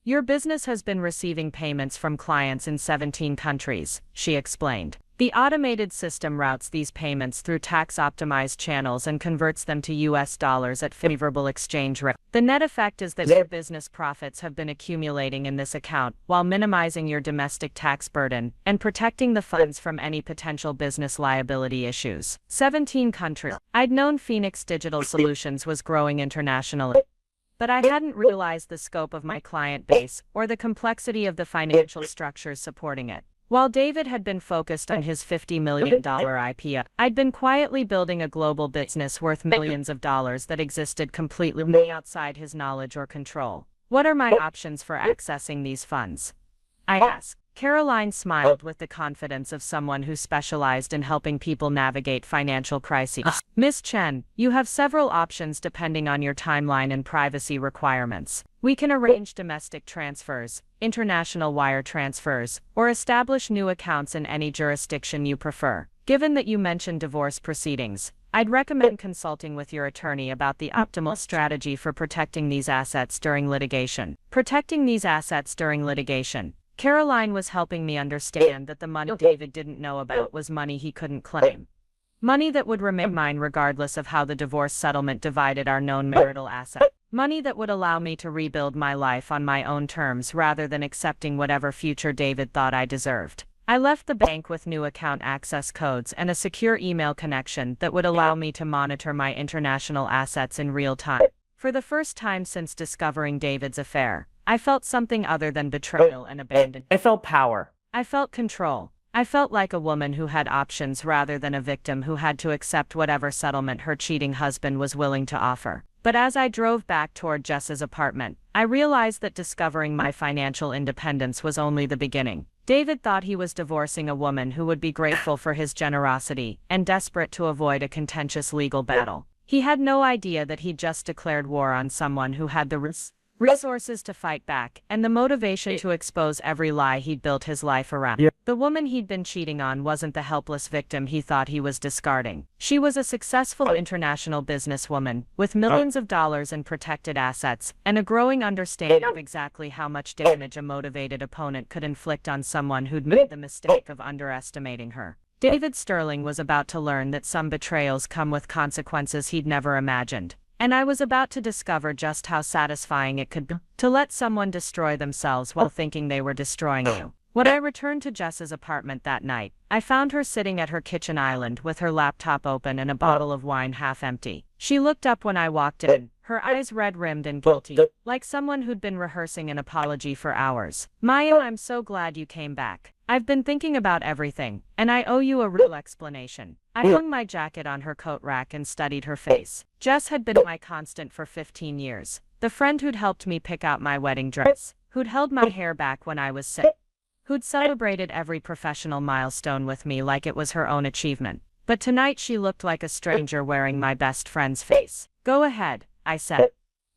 "Your business has been receiving payments from clients in 17 countries, she explained. The automated system routes these payments through tax-optimized channels and converts them to US dollars at favorable exchange rate. The net effect is that your business profits have been accumulating in this account while minimizing your domestic tax burden and protecting the funds from any potential business liability issues." 17 countries. I'd known Phoenix Digital Solutions was growing internationally, but I hadn't realized the scope of my client base or the complexity of the financial structures supporting it. While David had been focused on his $50 million IPO, I'd been quietly building a global business worth millions of dollars that existed completely outside his knowledge or control. "What are my options for accessing these funds?" I asked. Caroline smiled with the confidence of someone who specialized in helping people navigate financial crises. "Miss Chen, you have several options depending on your timeline and privacy requirements. We can arrange domestic transfers, international wire transfers, or establish new accounts in any jurisdiction you prefer. Given that you mentioned divorce proceedings, I'd recommend consulting with your attorney about the optimal strategy for protecting these assets during litigation." Protecting these assets during litigation. Caroline was helping me understand that the money David didn't know about was money he couldn't claim. Money that would remain mine regardless of how the divorce settlement divided our known marital asset. Money that would allow me to rebuild my life on my own terms rather than accepting whatever future David thought I deserved. I left the bank with new account access codes and a secure email connection that would allow me to monitor my international assets in real time. For the first time since discovering David's affair, I felt something other than betrayal and abandonment. I felt power. I felt control. I felt like a woman who had options rather than a victim who had to accept whatever settlement her cheating husband was willing to offer. But as I drove back toward Jess's apartment, I realized that discovering my financial independence was only the beginning. David thought he was divorcing a woman who would be grateful for his generosity and desperate to avoid a contentious legal battle. He had no idea that he'd just declared war on someone who had the resources to fight back, and the motivation to expose every lie he'd built his life around. The woman he'd been cheating on wasn't the helpless victim he thought he was discarding. She was a successful international businesswoman, with millions of dollars in protected assets, and a growing understanding of exactly how much damage a motivated opponent could inflict on someone who'd made the mistake of underestimating her. David Sterling was about to learn that some betrayals come with consequences he'd never imagined. And I was about to discover just how satisfying it could be to let someone destroy themselves while thinking they were destroying you. When I returned to Jess's apartment that night, I found her sitting at her kitchen island with her laptop open and a bottle of wine half empty. She looked up when I walked in, her eyes red-rimmed and guilty, like someone who'd been rehearsing an apology for hours. "Maya, I'm so glad you came back. I've been thinking about everything, and I owe you a real explanation." I hung my jacket on her coat rack and studied her face. Jess had been my constant for 15 years. The friend who'd helped me pick out my wedding dress, who'd held my hair back when I was sick, who'd celebrated every professional milestone with me like it was her own achievement. But tonight she looked like a stranger wearing my best friend's face. "Go ahead," I said,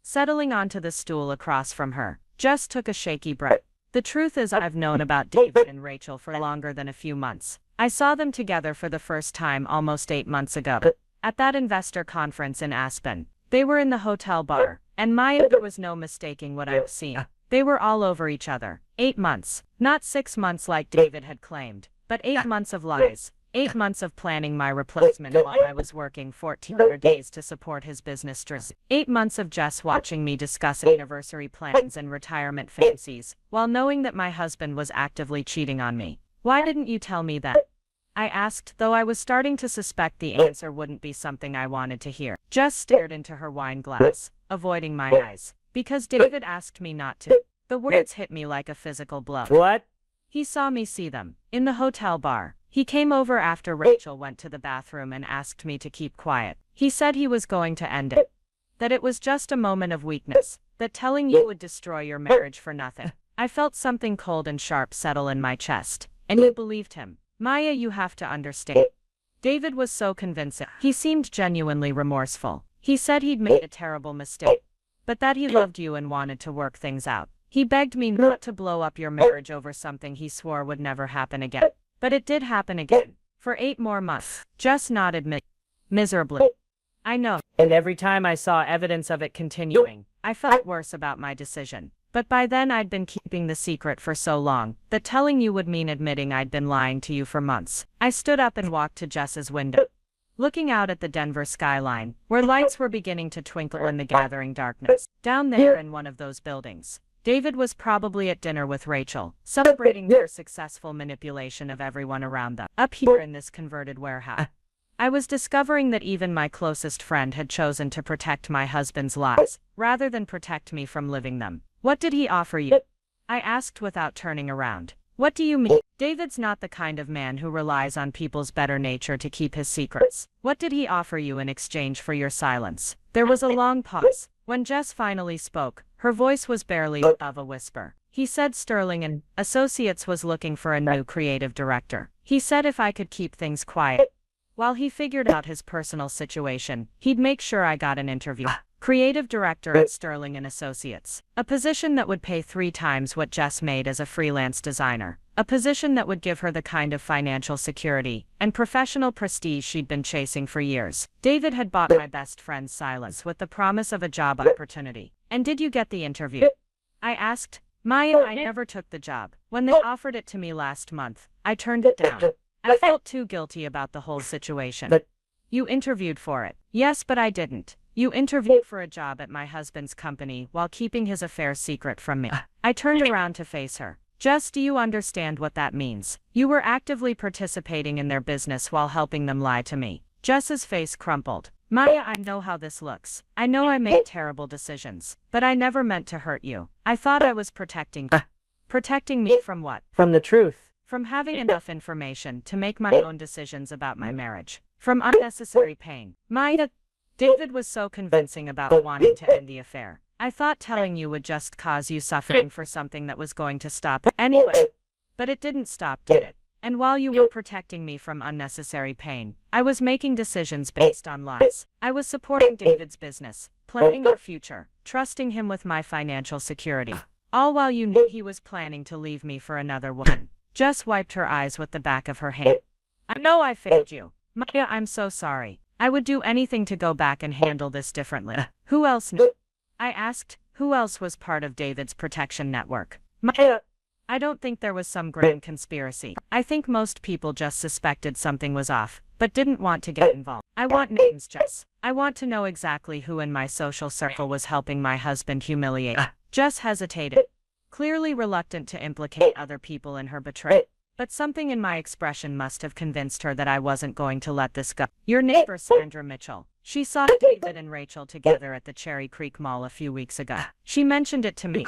settling onto the stool across from her. Jess took a shaky breath. "The truth is, I've known about David and Rachel for longer than a few months. I saw them together for the first time almost 8 months ago, at that investor conference in Aspen. They were in the hotel bar, and Maya, there was no mistaking what I was seeing. They were all over each other. 8 months. Not 6 months like David had claimed, but 8 months of lies. 8 months of planning my replacement while I was working 14 days to support his business dreams. 8 months of Jess watching me discuss anniversary plans and retirement fantasies, while knowing that my husband was actively cheating on me. Why didn't you tell me that?" I asked, though I was starting to suspect the answer wouldn't be something I wanted to hear. Jess stared into her wine glass, avoiding my eyes. "Because David asked me not to." The words hit me like a physical blow. What? "He saw me see them. In the hotel bar. He came over after Rachel went to the bathroom and asked me to keep quiet. He said he was going to end it. That it was just a moment of weakness. That telling you would destroy your marriage for nothing." I felt something cold and sharp settle in my chest. "And you believed him?" "Maya, you have to understand." David was so convincing. He seemed genuinely remorseful. He said he'd made a terrible mistake, but that he loved you and wanted to work things out. He begged me not to blow up your marriage over something he swore would never happen again. But it did happen again. For 8 more months. Jess nodded miserably. "I know. And every time I saw evidence of it continuing, I felt worse about my decision. But by then I'd been keeping the secret for so long that telling you would mean admitting I'd been lying to you for months." I stood up and walked to Jess's window, looking out at the Denver skyline, where lights were beginning to twinkle in the gathering darkness. Down there in one of those buildings, David was probably at dinner with Rachel, celebrating their successful manipulation of everyone around them. Up here in this converted warehouse, I was discovering that even my closest friend had chosen to protect my husband's lies, rather than protect me from living them. "What did he offer you?" I asked without turning around. "What do you mean?" "David's not the kind of man who relies on people's better nature to keep his secrets. What did he offer you in exchange for your silence?" There was a long pause. When Jess finally spoke, her voice was barely above a whisper. "He said Sterling and Associates was looking for a new creative director. He said if I could keep things quiet, while he figured out his personal situation, he'd make sure I got an interview. Creative director at Sterling and Associates. A position that would pay 3 times what Jess made as a freelance designer. A position that would give her the kind of financial security and professional prestige she'd been chasing for years. David had bought my best friend's silence with the promise of a job opportunity. "And did you get the interview?" I asked. "Maya, I never took the job. When they offered it to me last month, I turned it down. I felt too guilty about the whole situation." "You interviewed for it." "Yes, but I didn't. You interviewed for a job at my husband's company while keeping his affair secret from me." I turned around to face her. "Jess, do you understand what that means? You were actively participating in their business while helping them lie to me." Jess's face crumpled. "Maya, I know how this looks. I know I made terrible decisions, but I never meant to hurt you. I thought I was protecting you." "Protecting me from what?" From the truth. "From having enough information to make my own decisions about my marriage. From unnecessary pain." Maya, David was so convincing about wanting to end the affair. I thought telling you would just cause you suffering for something that was going to stop anyway. But it didn't stop, did it? And while you were protecting me from unnecessary pain, I was making decisions based on lies. I was supporting David's business, planning our future, trusting him with my financial security. All while you knew he was planning to leave me for another woman. Jess wiped her eyes with the back of her hand. I know I failed you. Maya, I'm so sorry. I would do anything to go back and handle this differently. Who else knew? I asked, who else was part of David's protection network? Maya. I don't think there was some grand conspiracy. I think most people just suspected something was off, but didn't want to get involved. I want names, Jess. I want to know exactly who in my social circle was helping my husband humiliate. Jess hesitated, clearly reluctant to implicate other people in her betrayal. But something in my expression must have convinced her that I wasn't going to let this go. Your neighbor, Sandra Mitchell. She saw David and Rachel together at the Cherry Creek Mall a few weeks ago. She mentioned it to me.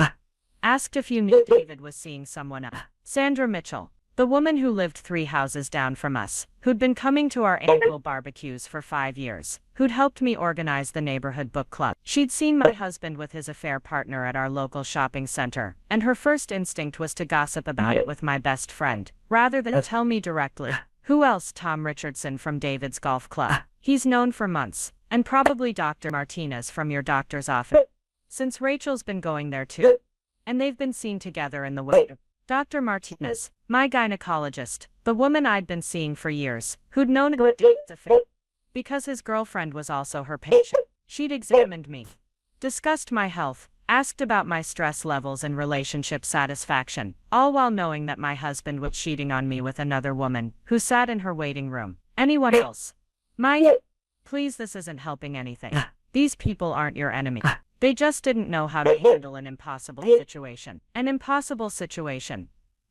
Asked if you knew David was seeing someone else. Sandra Mitchell, the woman who lived 3 houses down from us, who'd been coming to our annual barbecues for 5 years, who'd helped me organize the neighborhood book club. She'd seen my husband with his affair partner at our local shopping center, and her first instinct was to gossip about it with my best friend, rather than tell me directly. Who else? Tom Richardson from David's golf club. He's known for months, and probably Dr. Martinez from your doctor's office. Since Rachel's been going there too. And they've been seen together in the winter. Dr. Martinez, my gynecologist, the woman I'd been seeing for years, who'd known about David's affair. Because his girlfriend was also her patient. She'd examined me, discussed my health, asked about my stress levels and relationship satisfaction, all while knowing that my husband was cheating on me with another woman, who sat in her waiting room. Anyone else? Please, this isn't helping anything. These people aren't your enemy. They just didn't know how to handle an impossible situation. An impossible situation.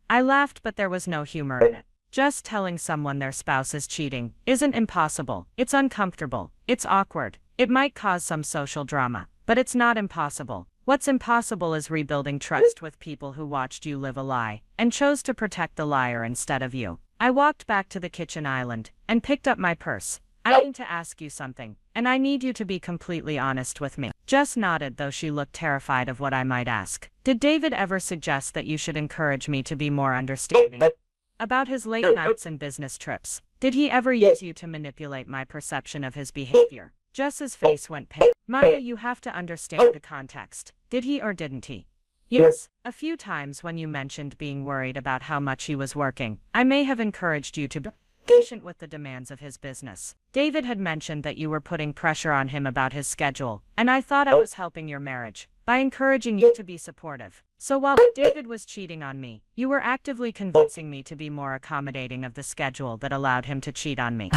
I laughed, but there was no humor in it. Just telling someone their spouse is cheating isn't impossible. It's uncomfortable. It's awkward. It might cause some social drama, but it's not impossible. What's impossible is rebuilding trust with people who watched you live a lie and chose to protect the liar instead of you. I walked back to the kitchen island and picked up my purse. I need to ask you something, and I need you to be completely honest with me. Jess nodded, though she looked terrified of what I might ask. Did David ever suggest that you should encourage me to be more understanding about his late nights and business trips? Did he ever use you to manipulate my perception of his behavior? Jess's face went pale. Maya, you have to understand the context. Did he or didn't he? Yes. A few times when you mentioned being worried about how much he was working, I may have encouraged you to be patient with the demands of his business. David had mentioned that you were putting pressure on him about his schedule, and I thought I was helping your marriage by encouraging you to be supportive. So while David was cheating on me, you were actively convincing me to be more accommodating of the schedule that allowed him to cheat on me.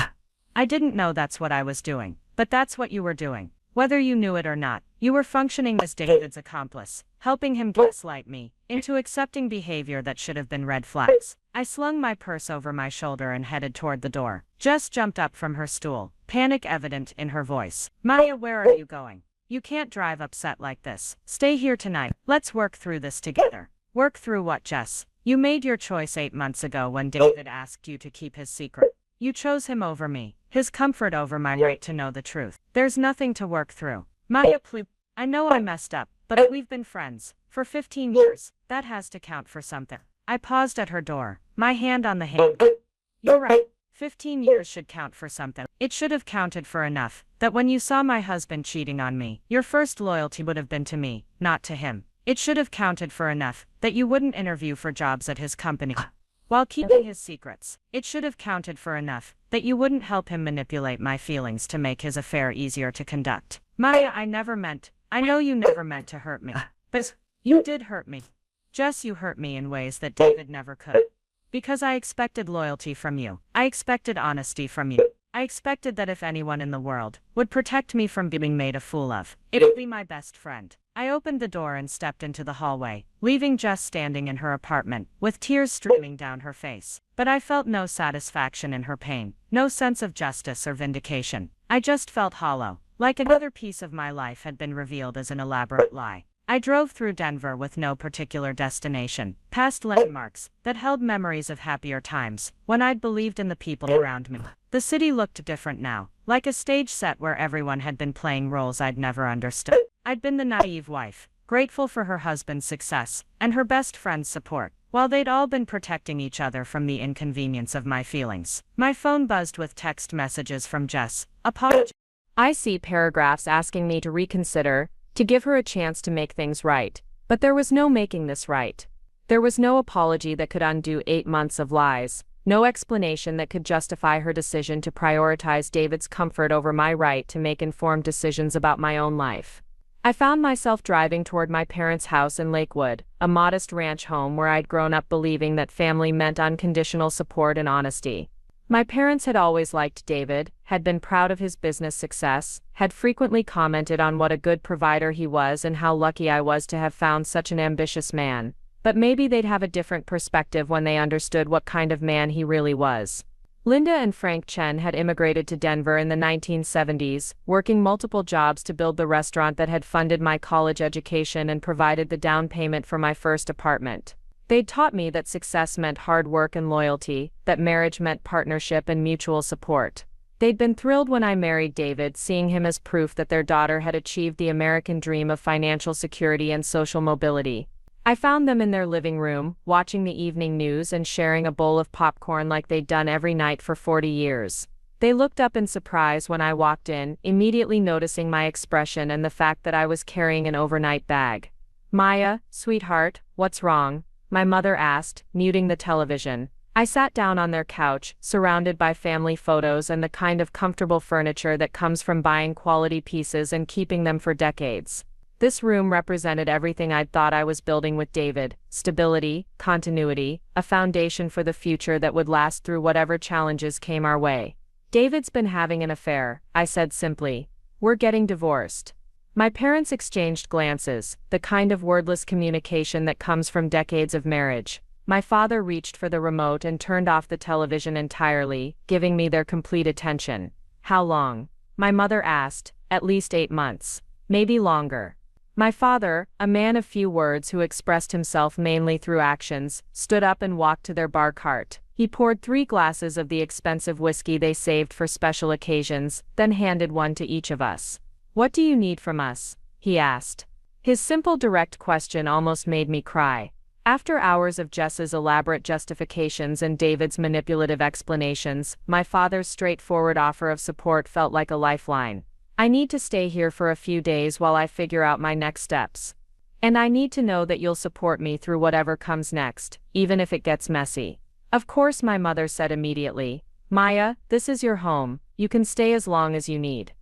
I didn't know that's what I was doing, but that's what you were doing. Whether you knew it or not, you were functioning as David's accomplice, helping him gaslight me into accepting behavior that should have been red flags. I slung my purse over my shoulder and headed toward the door. Jess jumped up from her stool, panic evident in her voice. Maya, where are you going? You can't drive upset like this. Stay here tonight. Let's work through this together. Work through what, Jess? You made your choice 8 months ago when David asked you to keep his secret. You chose him over me, his comfort over my right to know the truth. There's nothing to work through. Maya, please. I know I messed up, but we've been friends for 15 years. That has to count for something. I paused at her door, my hand on the handle. You're right. 15 years should count for something. It should have counted for enough that when you saw my husband cheating on me, your first loyalty would have been to me, not to him. It should have counted for enough that you wouldn't interview for jobs at his company while keeping his secrets. It should have counted for enough that you wouldn't help him manipulate my feelings to make his affair easier to conduct. Maya, I know you never meant to hurt me, but you did hurt me. Jess, you hurt me in ways that David never could. Because I expected loyalty from you. I expected honesty from you. I expected that if anyone in the world would protect me from being made a fool of, it would be my best friend. I opened the door and stepped into the hallway, leaving Jess standing in her apartment, with tears streaming down her face. But I felt no satisfaction in her pain, no sense of justice or vindication. I just felt hollow, like another piece of my life had been revealed as an elaborate lie. I drove through Denver with no particular destination, past landmarks that held memories of happier times, when I'd believed in the people around me. The city looked different now, like a stage set where everyone had been playing roles I'd never understood. I'd been the naive wife, grateful for her husband's success and her best friend's support, While they'd all been protecting each other from the inconvenience of my feelings, my phone buzzed with text messages from Jess. I see paragraphs asking me to reconsider, to give her a chance to make things right. But there was no making this right. There was no apology that could undo 8 months of lies, no explanation that could justify her decision to prioritize David's comfort over my right to make informed decisions about my own life. I found myself driving toward my parents' house in Lakewood, a modest ranch home where I'd grown up believing that family meant unconditional support and honesty. My parents had always liked David, had been proud of his business success, had frequently commented on what a good provider he was and how lucky I was to have found such an ambitious man. But maybe they'd have a different perspective when they understood what kind of man he really was. Linda and Frank Chen had immigrated to Denver in the 1970s, working multiple jobs to build the restaurant that had funded my college education and provided the down payment for my first apartment. They'd taught me that success meant hard work and loyalty, that marriage meant partnership and mutual support. They'd been thrilled when I married David, seeing him as proof that their daughter had achieved the American dream of financial security and social mobility. I found them in their living room, watching the evening news and sharing a bowl of popcorn like they'd done every night for 40 years. They looked up in surprise when I walked in, immediately noticing my expression and the fact that I was carrying an overnight bag. "Maya, sweetheart, what's wrong?" my mother asked, muting the television. I sat down on their couch, surrounded by family photos and the kind of comfortable furniture that comes from buying quality pieces and keeping them for decades. This room represented everything I'd thought I was building with David: stability, continuity, a foundation for the future that would last through whatever challenges came our way. "David's been having an affair," I said simply. "We're getting divorced." My parents exchanged glances, the kind of wordless communication that comes from decades of marriage. My father reached for the remote and turned off the television entirely, giving me their complete attention. "How long?" my mother asked. "At least 8 months. Maybe longer." My father, a man of few words who expressed himself mainly through actions, stood up and walked to their bar cart. He poured 3 glasses of the expensive whiskey they saved for special occasions, then handed one to each of us. "What do you need from us?" he asked. His simple direct question almost made me cry. After hours of Jess's elaborate justifications and David's manipulative explanations, my father's straightforward offer of support felt like a lifeline. "I need to stay here for a few days while I figure out my next steps. And I need to know that you'll support me through whatever comes next, even if it gets messy." "Of course," my mother said immediately. "Maya, this is your home, you can stay as long as you need.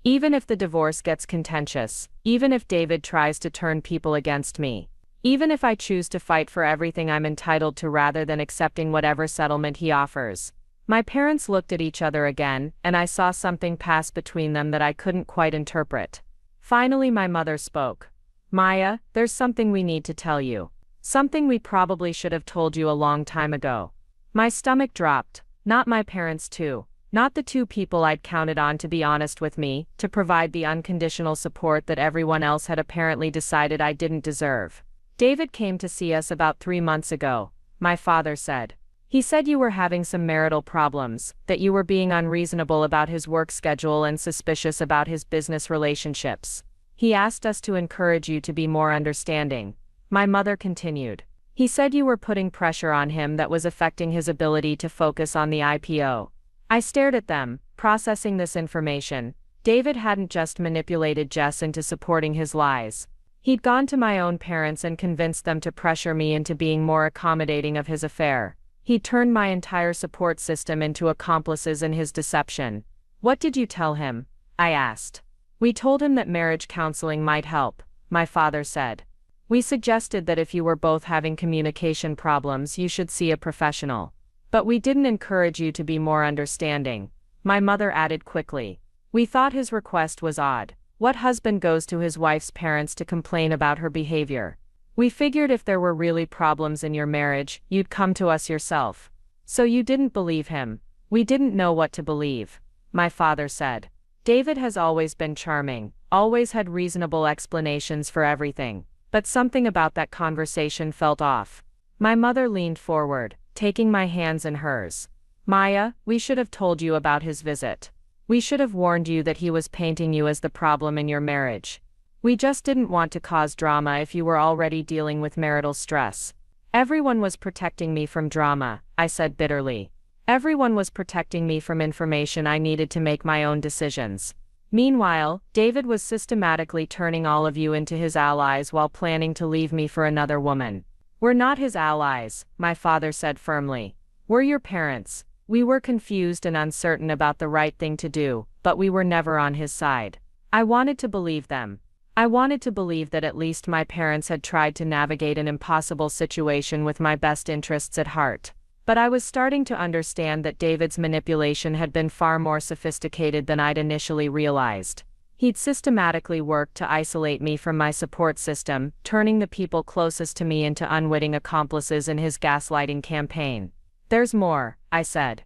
Even if the divorce gets contentious, even if David tries to turn people against me, even if I choose to fight for everything I'm entitled to rather than accepting whatever settlement he offers." My parents looked at each other again, and I saw something pass between them that I couldn't quite interpret. Finally, my mother spoke. "Maya, there's something we need to tell you. Something we probably should have told you a long time ago." My stomach dropped. Not my parents too. Not the 2 people I'd counted on to be honest with me, to provide the unconditional support that everyone else had apparently decided I didn't deserve. "David came to see us about 3 months ago," my father said. "He said you were having some marital problems, that you were being unreasonable about his work schedule and suspicious about his business relationships. He asked us to encourage you to be more understanding." My mother continued. "He said you were putting pressure on him that was affecting his ability to focus on the IPO." I stared at them, processing this information. David hadn't just manipulated Jess into supporting his lies. He'd gone to my own parents and convinced them to pressure me into being more accommodating of his affair. He turned my entire support system into accomplices in his deception. "What did you tell him?" I asked. "We told him that marriage counseling might help," my father said. "We suggested that if you were both having communication problems, you should see a professional. But we didn't encourage you to be more understanding," my mother added quickly. "We thought his request was odd. What husband goes to his wife's parents to complain about her behavior? We figured if there were really problems in your marriage, you'd come to us yourself. So you didn't believe him." "We didn't know what to believe," my father said. "David has always been charming, always had reasonable explanations for everything. But something about that conversation felt off." My mother leaned forward, taking my hands in hers. "Maya, we should have told you about his visit. We should have warned you that he was painting you as the problem in your marriage. We just didn't want to cause drama if you were already dealing with marital stress." Everyone was protecting me from drama, I said bitterly. Everyone was protecting me from information I needed to make my own decisions. Meanwhile, David was systematically turning all of you into his allies while planning to leave me for another woman. We're not his allies, my father said firmly. We're your parents. We were confused and uncertain about the right thing to do, but we were never on his side. I wanted to believe them. I wanted to believe that at least my parents had tried to navigate an impossible situation with my best interests at heart. But I was starting to understand that David's manipulation had been far more sophisticated than I'd initially realized. He'd systematically worked to isolate me from my support system, turning the people closest to me into unwitting accomplices in his gaslighting campaign. There's more, I said.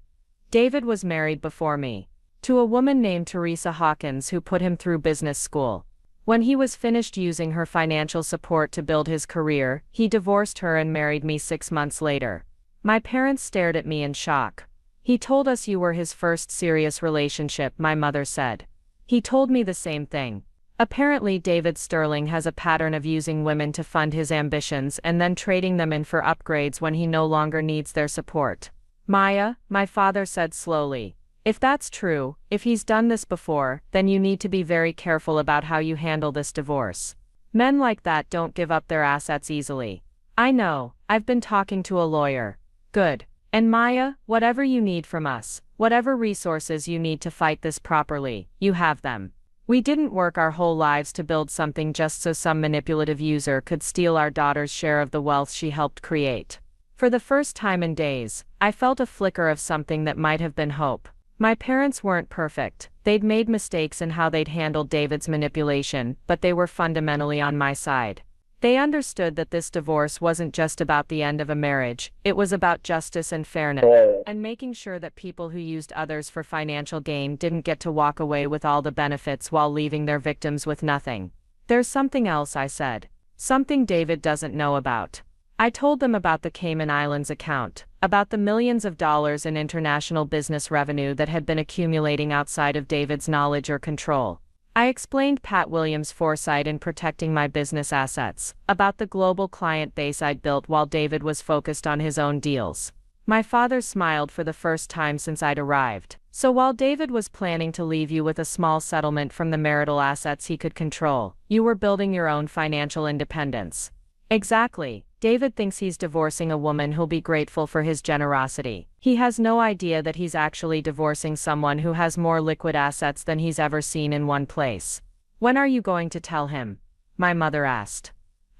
David was married before me. To a woman named Teresa Hawkins who put him through business school. When he was finished using her financial support to build his career, he divorced her and married me 6 months later. My parents stared at me in shock. He told us you were his first serious relationship, my mother said. He told me the same thing. Apparently David Sterling has a pattern of using women to fund his ambitions and then trading them in for upgrades when he no longer needs their support. Maya, my father said slowly. If that's true, if he's done this before, then you need to be very careful about how you handle this divorce. Men like that don't give up their assets easily. I know, I've been talking to a lawyer. Good. And Maya, whatever you need from us, whatever resources you need to fight this properly, you have them. We didn't work our whole lives to build something just so some manipulative user could steal our daughter's share of the wealth she helped create. For the first time in days, I felt a flicker of something that might have been hope. My parents weren't perfect, they'd made mistakes in how they'd handled David's manipulation, but they were fundamentally on my side. They understood that this divorce wasn't just about the end of a marriage, it was about justice and fairness, and making sure that people who used others for financial gain didn't get to walk away with all the benefits while leaving their victims with nothing. There's something else, I said. Something David doesn't know about. I told them about the Cayman Islands account, about the millions of dollars in international business revenue that had been accumulating outside of David's knowledge or control. I explained Pat Williams' foresight in protecting my business assets, about the global client base I'd built while David was focused on his own deals. My father smiled for the first time since I'd arrived. So while David was planning to leave you with a small settlement from the marital assets he could control, you were building your own financial independence. Exactly. David thinks he's divorcing a woman who'll be grateful for his generosity. He has no idea that he's actually divorcing someone who has more liquid assets than he's ever seen in one place. When are you going to tell him? My mother asked.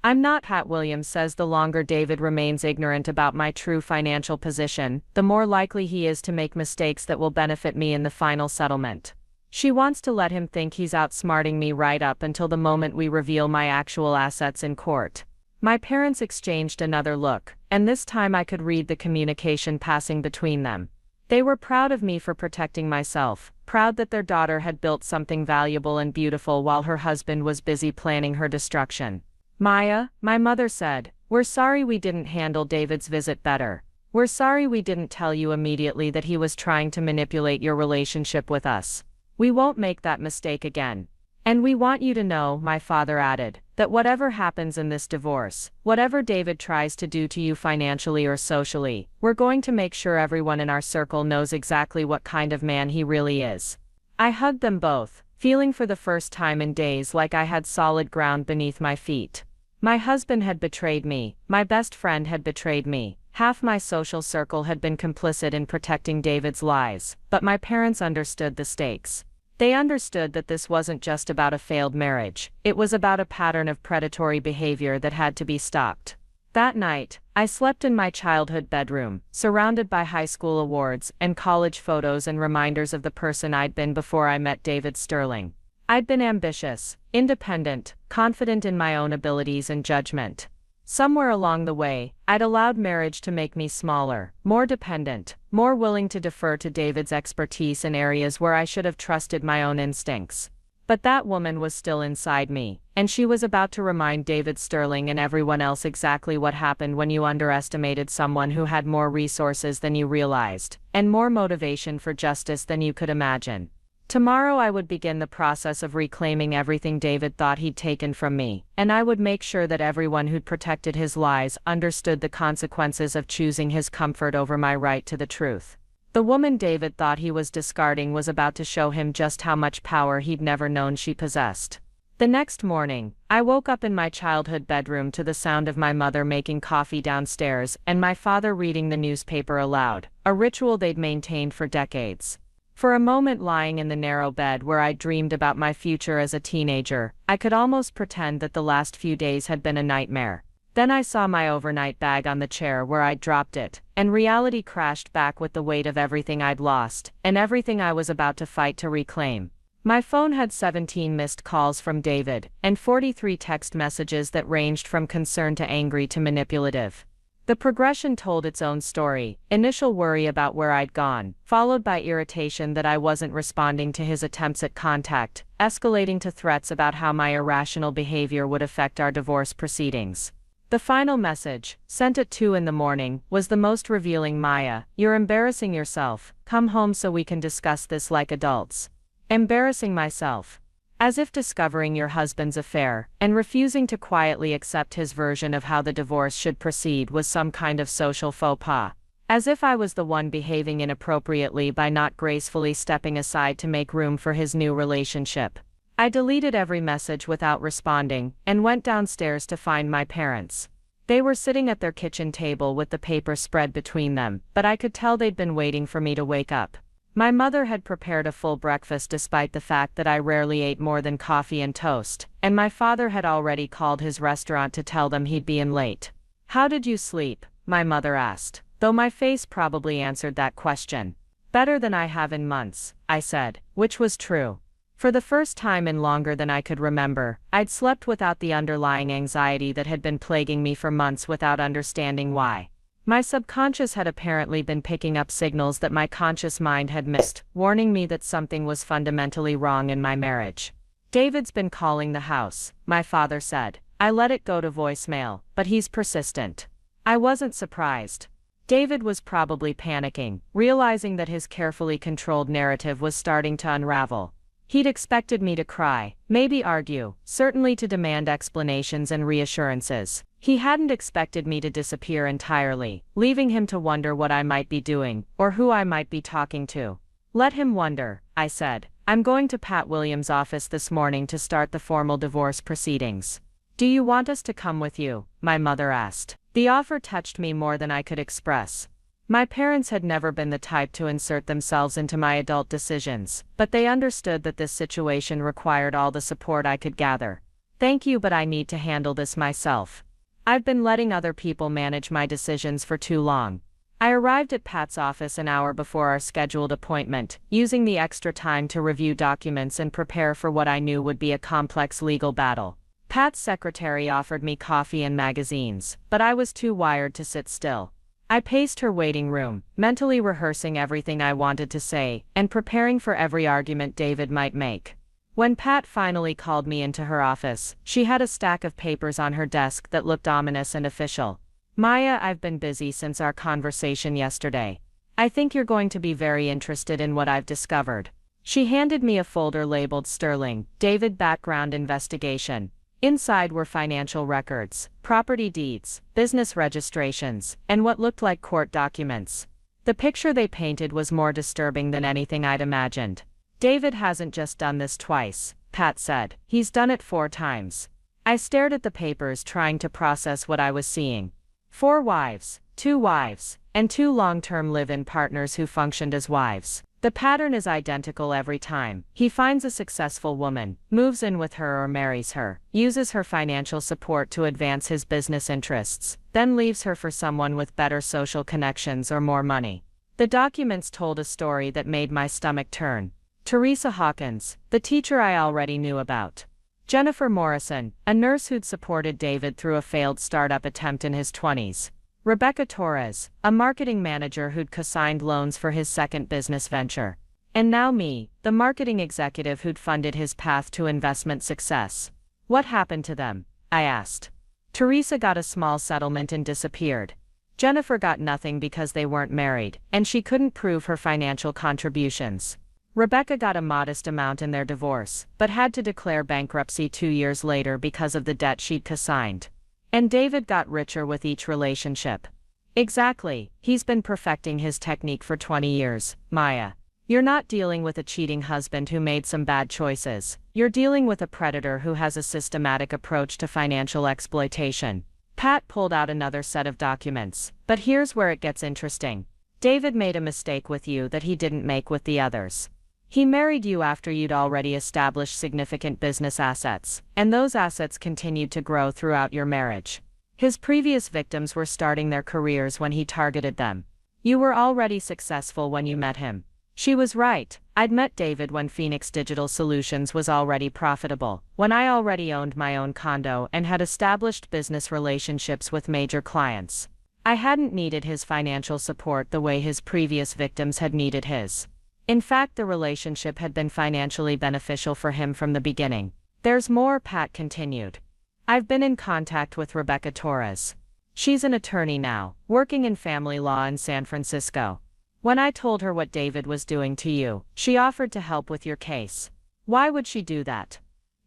I'm not. Pat Williams says the longer David remains ignorant about my true financial position, the more likely he is to make mistakes that will benefit me in the final settlement. She wants to let him think he's outsmarting me right up until the moment we reveal my actual assets in court. My parents exchanged another look, and this time I could read the communication passing between them. They were proud of me for protecting myself, proud that their daughter had built something valuable and beautiful while her husband was busy planning her destruction. Maya, my mother said, we're sorry we didn't handle David's visit better. We're sorry we didn't tell you immediately that he was trying to manipulate your relationship with us. We won't make that mistake again. And we want you to know, my father added, that whatever happens in this divorce, whatever David tries to do to you financially or socially, we're going to make sure everyone in our circle knows exactly what kind of man he really is. I hugged them both, feeling for the first time in days like I had solid ground beneath my feet. My husband had betrayed me, my best friend had betrayed me, half my social circle had been complicit in protecting David's lies, but my parents understood the stakes. They understood that this wasn't just about a failed marriage, it was about a pattern of predatory behavior that had to be stopped. That night, I slept in my childhood bedroom, surrounded by high school awards and college photos and reminders of the person I'd been before I met David Sterling. I'd been ambitious, independent, confident in my own abilities and judgment. Somewhere along the way, I'd allowed marriage to make me smaller, more dependent, more willing to defer to David's expertise in areas where I should have trusted my own instincts. But that woman was still inside me, and she was about to remind David Sterling and everyone else exactly what happened when you underestimated someone who had more resources than you realized, and more motivation for justice than you could imagine. Tomorrow I would begin the process of reclaiming everything David thought he'd taken from me, and I would make sure that everyone who'd protected his lies understood the consequences of choosing his comfort over my right to the truth. The woman David thought he was discarding was about to show him just how much power he'd never known she possessed. The next morning, I woke up in my childhood bedroom to the sound of my mother making coffee downstairs and my father reading the newspaper aloud, a ritual they'd maintained for decades. For a moment, lying in the narrow bed where I dreamed about my future as a teenager, I could almost pretend that the last few days had been a nightmare. Then I saw my overnight bag on the chair where I'd dropped it, and reality crashed back with the weight of everything I'd lost, and everything I was about to fight to reclaim. My phone had 17 missed calls from David, and 43 text messages that ranged from concerned to angry to manipulative. The progression told its own story: initial worry about where I'd gone, followed by irritation that I wasn't responding to his attempts at contact, escalating to threats about how my irrational behavior would affect our divorce proceedings. The final message, sent at 2 in the morning, was the most revealing. Maya, you're embarrassing yourself. Come home so we can discuss this like adults. Embarrassing myself. As if discovering your husband's affair, and refusing to quietly accept his version of how the divorce should proceed was some kind of social faux pas. As if I was the one behaving inappropriately by not gracefully stepping aside to make room for his new relationship. I deleted every message without responding, and went downstairs to find my parents. They were sitting at their kitchen table with the paper spread between them, but I could tell they'd been waiting for me to wake up. My mother had prepared a full breakfast despite the fact that I rarely ate more than coffee and toast, and my father had already called his restaurant to tell them he'd be in late. How did you sleep? My mother asked, though my face probably answered that question. Better than I have in months, I said, which was true. For the first time in longer than I could remember, I'd slept without the underlying anxiety that had been plaguing me for months without understanding why. My subconscious had apparently been picking up signals that my conscious mind had missed, warning me that something was fundamentally wrong in my marriage. David's been calling the house, my father said. I let it go to voicemail, but he's persistent. I wasn't surprised. David was probably panicking, realizing that his carefully controlled narrative was starting to unravel. He'd expected me to cry, maybe argue, certainly to demand explanations and reassurances. He hadn't expected me to disappear entirely, leaving him to wonder what I might be doing, or who I might be talking to. Let him wonder, I said. I'm going to Pat Williams' office this morning to start the formal divorce proceedings. Do you want us to come with you? My mother asked. The offer touched me more than I could express. My parents had never been the type to insert themselves into my adult decisions, but they understood that this situation required all the support I could gather. Thank you, but I need to handle this myself. I've been letting other people manage my decisions for too long. I arrived at Pat's office an hour before our scheduled appointment, using the extra time to review documents and prepare for what I knew would be a complex legal battle. Pat's secretary offered me coffee and magazines, but I was too wired to sit still. I paced her waiting room, mentally rehearsing everything I wanted to say, and preparing for every argument David might make. When Pat finally called me into her office, she had a stack of papers on her desk that looked ominous and official. Maya, I've been busy since our conversation yesterday. I think you're going to be very interested in what I've discovered. She handed me a folder labeled Sterling, David Background Investigation. Inside were financial records, property deeds, business registrations, and what looked like court documents. The picture they painted was more disturbing than anything I'd imagined. David hasn't just done this twice, Pat said. He's done it 4 times. I stared at the papers, trying to process what I was seeing. 4 wives, 2 wives, and 2 long-term live-in partners who functioned as wives. The pattern is identical every time. He finds a successful woman, moves in with her or marries her, uses her financial support to advance his business interests, then leaves her for someone with better social connections or more money. The documents told a story that made my stomach turn. Teresa Hawkins, the teacher I already knew about. Jennifer Morrison, a nurse who'd supported David through a failed startup attempt in his 20s. Rebecca Torres, a marketing manager who'd co-signed loans for his second business venture. And now me, the marketing executive who'd funded his path to investment success. What happened to them? I asked. Teresa got a small settlement and disappeared. Jennifer got nothing because they weren't married, and she couldn't prove her financial contributions. Rebecca got a modest amount in their divorce, but had to declare bankruptcy 2 years later because of the debt she'd consigned. And David got richer with each relationship. Exactly, he's been perfecting his technique for 20 years, Maya. You're not dealing with a cheating husband who made some bad choices. You're dealing with a predator who has a systematic approach to financial exploitation. Pat pulled out another set of documents. But here's where it gets interesting. David made a mistake with you that he didn't make with the others. He married you after you'd already established significant business assets, and those assets continued to grow throughout your marriage. His previous victims were starting their careers when he targeted them. You were already successful when you met him. She was right. I'd met David when Phoenix Digital Solutions was already profitable, when I already owned my own condo and had established business relationships with major clients. I hadn't needed his financial support the way his previous victims had needed his. In fact, the relationship had been financially beneficial for him from the beginning. There's more, Pat continued. I've been in contact with Rebecca Torres. She's an attorney now, working in family law in San Francisco. When I told her what David was doing to you, she offered to help with your case. Why would she do that?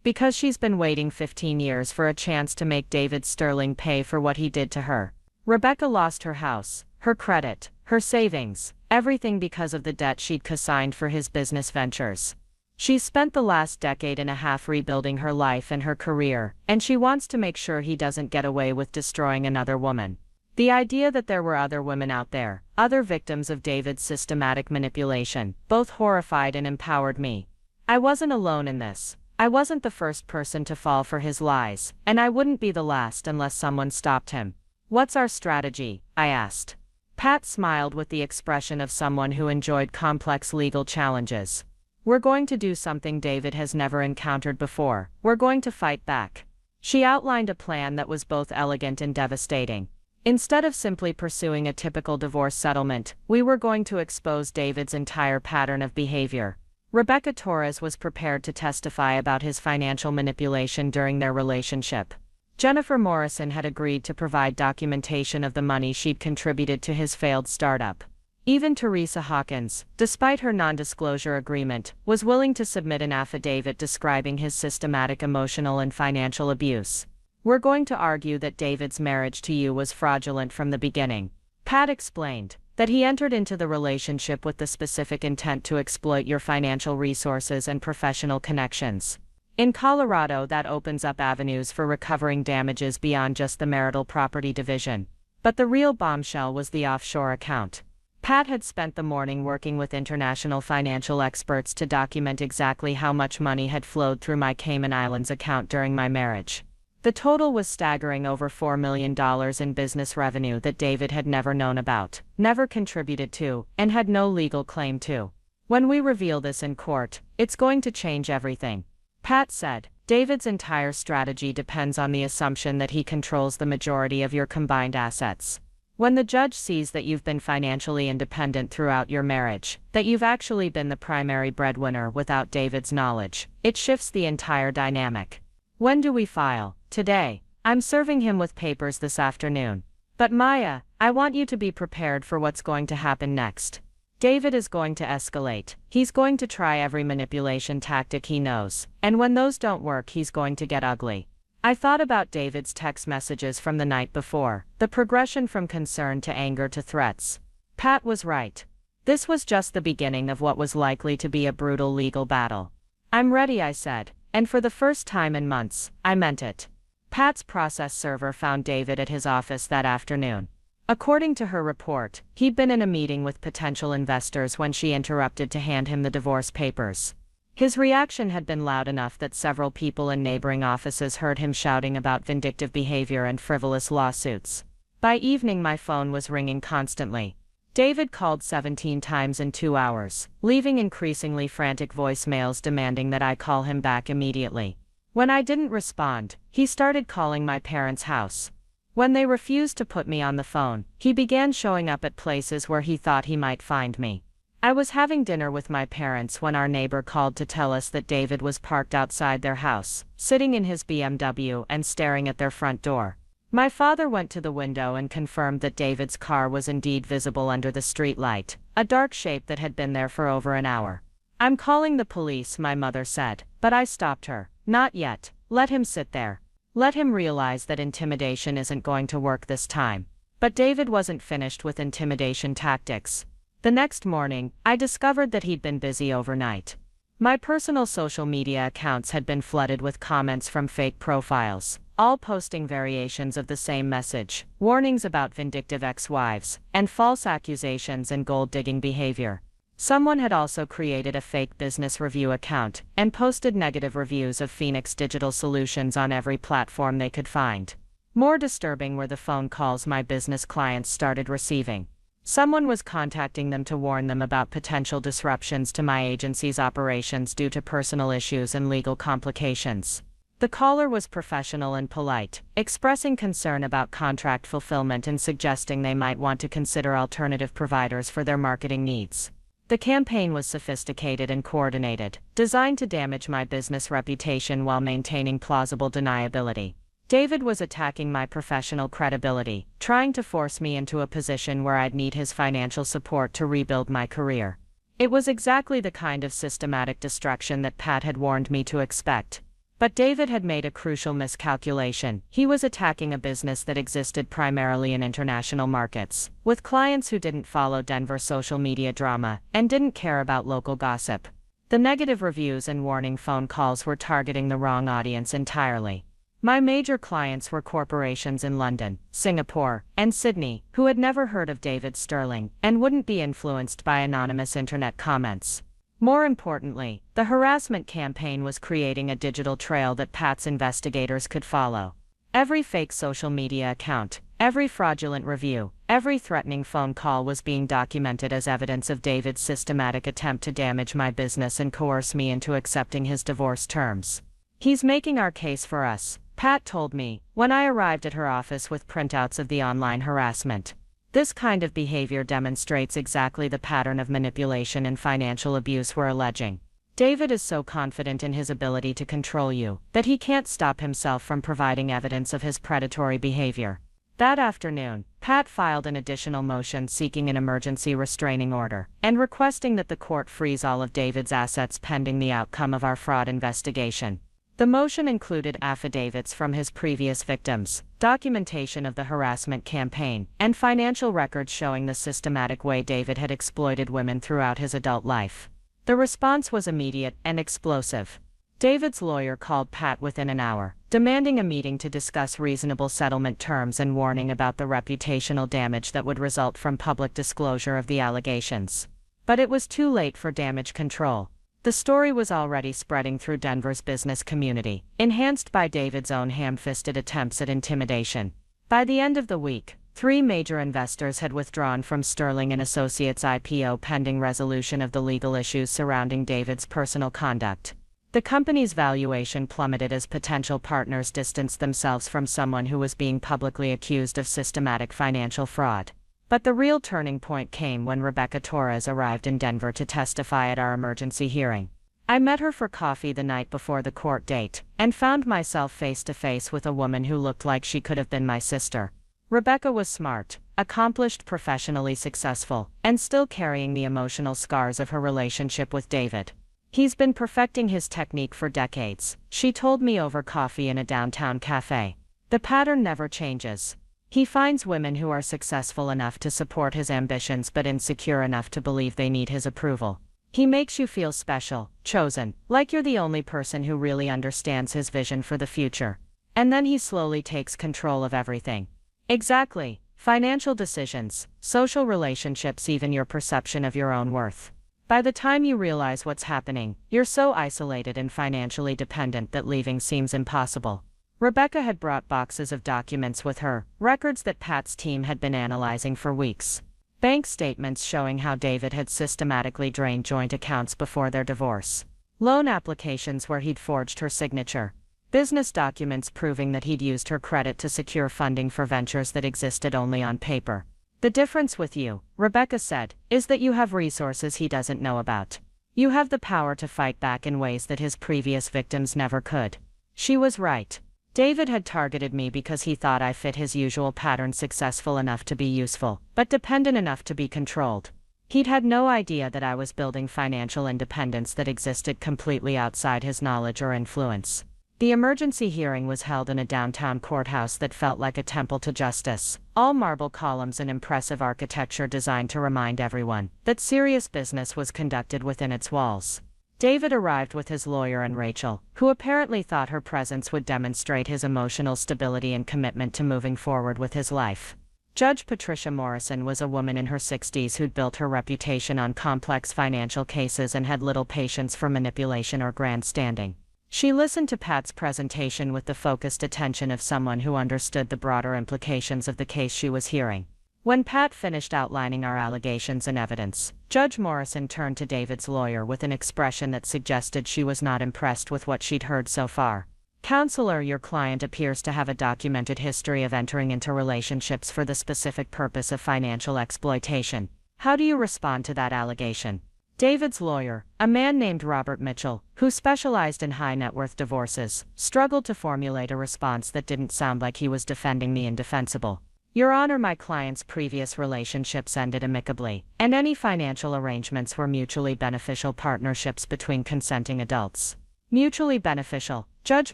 Because she's been waiting 15 years for a chance to make David Sterling pay for what he did to her. Rebecca lost her house, her credit, her savings, everything because of the debt she'd consigned for his business ventures. She's spent the last decade and a half rebuilding her life and her career, and she wants to make sure he doesn't get away with destroying another woman. The idea that there were other women out there, other victims of David's systematic manipulation, both horrified and empowered me. I wasn't alone in this. I wasn't the first person to fall for his lies, and I wouldn't be the last unless someone stopped him. What's our strategy? I asked. Pat smiled with the expression of someone who enjoyed complex legal challenges. We're going to do something David has never encountered before. We're going to fight back. She outlined a plan that was both elegant and devastating. Instead of simply pursuing a typical divorce settlement, we were going to expose David's entire pattern of behavior. Rebecca Torres was prepared to testify about his financial manipulation during their relationship. Jennifer Morrison had agreed to provide documentation of the money she'd contributed to his failed startup. Even Teresa Hawkins, despite her non-disclosure agreement, was willing to submit an affidavit describing his systematic emotional and financial abuse. We're going to argue that David's marriage to you was fraudulent from the beginning. Pat explained that he entered into the relationship with the specific intent to exploit your financial resources and professional connections. In Colorado, that opens up avenues for recovering damages beyond just the marital property division. But the real bombshell was the offshore account. Pat had spent the morning working with international financial experts to document exactly how much money had flowed through my Cayman Islands account during my marriage. The total was staggering, over $4 million in business revenue that David had never known about, never contributed to, and had no legal claim to. When we reveal this in court, it's going to change everything. Pat said, David's entire strategy depends on the assumption that he controls the majority of your combined assets. When the judge sees that you've been financially independent throughout your marriage, that you've actually been the primary breadwinner without David's knowledge, it shifts the entire dynamic. When do we file? Today. I'm serving him with papers this afternoon. But Maya, I want you to be prepared for what's going to happen next. David is going to escalate. He's going to try every manipulation tactic he knows, and when those don't work, he's going to get ugly. I thought about David's text messages from the night before, the progression from concern to anger to threats. Pat was right. This was just the beginning of what was likely to be a brutal legal battle. I'm ready, I said, and for the first time in months, I meant it. Pat's process server found David at his office that afternoon. According to her report, he'd been in a meeting with potential investors when she interrupted to hand him the divorce papers. His reaction had been loud enough that several people in neighboring offices heard him shouting about vindictive behavior and frivolous lawsuits. By evening, my phone was ringing constantly. David called 17 times in 2 hours, leaving increasingly frantic voicemails demanding that I call him back immediately. When I didn't respond, he started calling my parents' house. When they refused to put me on the phone, he began showing up at places where he thought he might find me. I was having dinner with my parents when our neighbor called to tell us that David was parked outside their house, sitting in his BMW and staring at their front door. My father went to the window and confirmed that David's car was indeed visible under the street light, a dark shape that had been there for over an hour. "I'm calling the police," my mother said, but I stopped her. "Not yet. Let him sit there. Let him realize that intimidation isn't going to work this time." But David wasn't finished with intimidation tactics. The next morning, I discovered that he'd been busy overnight. My personal social media accounts had been flooded with comments from fake profiles, all posting variations of the same message, warnings about vindictive ex-wives, and false accusations and gold-digging behavior. Someone had also created a fake business review account and posted negative reviews of Phoenix Digital Solutions on every platform they could find. More disturbing were the phone calls my business clients started receiving. Someone was contacting them to warn them about potential disruptions to my agency's operations due to personal issues and legal complications. The caller was professional and polite, expressing concern about contract fulfillment and suggesting they might want to consider alternative providers for their marketing needs. The campaign was sophisticated and coordinated, designed to damage my business reputation while maintaining plausible deniability. David was attacking my professional credibility, trying to force me into a position where I'd need his financial support to rebuild my career. It was exactly the kind of systematic destruction that Pat had warned me to expect. But David had made a crucial miscalculation. He was attacking a business that existed primarily in international markets, with clients who didn't follow Denver social media drama and didn't care about local gossip. The negative reviews and warning phone calls were targeting the wrong audience entirely. My major clients were corporations in London, Singapore, and Sydney, who had never heard of David Sterling and wouldn't be influenced by anonymous internet comments. More importantly, the harassment campaign was creating a digital trail that Pat's investigators could follow. Every fake social media account, every fraudulent review, every threatening phone call was being documented as evidence of David's systematic attempt to damage my business and coerce me into accepting his divorce terms. "He's making our case for us," Pat told me, when I arrived at her office with printouts of the online harassment. This kind of behavior demonstrates exactly the pattern of manipulation and financial abuse we're alleging. David is so confident in his ability to control you that he can't stop himself from providing evidence of his predatory behavior. That afternoon, Pat filed an additional motion seeking an emergency restraining order and requesting that the court freeze all of David's assets pending the outcome of our fraud investigation. The motion included affidavits from his previous victims, documentation of the harassment campaign, and financial records showing the systematic way David had exploited women throughout his adult life. The response was immediate and explosive. David's lawyer called Pat within an hour, demanding a meeting to discuss reasonable settlement terms and warning about the reputational damage that would result from public disclosure of the allegations. But it was too late for damage control. The story was already spreading through Denver's business community, enhanced by David's own ham-fisted attempts at intimidation. By the end of the week, 3 major investors had withdrawn from Sterling and Associates' IPO pending resolution of the legal issues surrounding David's personal conduct. The company's valuation plummeted as potential partners distanced themselves from someone who was being publicly accused of systematic financial fraud. But the real turning point came when Rebecca Torres arrived in Denver to testify at our emergency hearing. I met her for coffee the night before the court date, and found myself face to face with a woman who looked like she could have been my sister. Rebecca was smart, accomplished, professionally successful, and still carrying the emotional scars of her relationship with David. "He's been perfecting his technique for decades," she told me over coffee in a downtown cafe. "The pattern never changes. He finds women who are successful enough to support his ambitions but insecure enough to believe they need his approval. He makes you feel special, chosen, like you're the only person who really understands his vision for the future. And then he slowly takes control of everything." Exactly. Financial decisions, social relationships, even your perception of your own worth. By the time you realize what's happening, you're so isolated and financially dependent that leaving seems impossible. Rebecca had brought boxes of documents with her, records that Pat's team had been analyzing for weeks. Bank statements showing how David had systematically drained joint accounts before their divorce. Loan applications where he'd forged her signature. Business documents proving that he'd used her credit to secure funding for ventures that existed only on paper. "The difference with you," Rebecca said, "is that you have resources he doesn't know about. You have the power to fight back in ways that his previous victims never could." She was right. David had targeted me because he thought I fit his usual pattern: successful enough to be useful, but dependent enough to be controlled. He'd had no idea that I was building financial independence that existed completely outside his knowledge or influence. The emergency hearing was held in a downtown courthouse that felt like a temple to justice, all marble columns and impressive architecture designed to remind everyone that serious business was conducted within its walls. David arrived with his lawyer and Rachel, who apparently thought her presence would demonstrate his emotional stability and commitment to moving forward with his life. Judge Patricia Morrison was a woman in her 60s who'd built her reputation on complex financial cases and had little patience for manipulation or grandstanding. She listened to Pat's presentation with the focused attention of someone who understood the broader implications of the case she was hearing. When Pat finished outlining our allegations and evidence, Judge Morrison turned to David's lawyer with an expression that suggested she was not impressed with what she'd heard so far. "Counselor, your client appears to have a documented history of entering into relationships for the specific purpose of financial exploitation. How do you respond to that allegation?" David's lawyer, a man named Robert Mitchell, who specialized in high-net-worth divorces, struggled to formulate a response that didn't sound like he was defending the indefensible. "Your Honor, my client's previous relationships ended amicably, and any financial arrangements were mutually beneficial partnerships between consenting adults." Mutually beneficial. Judge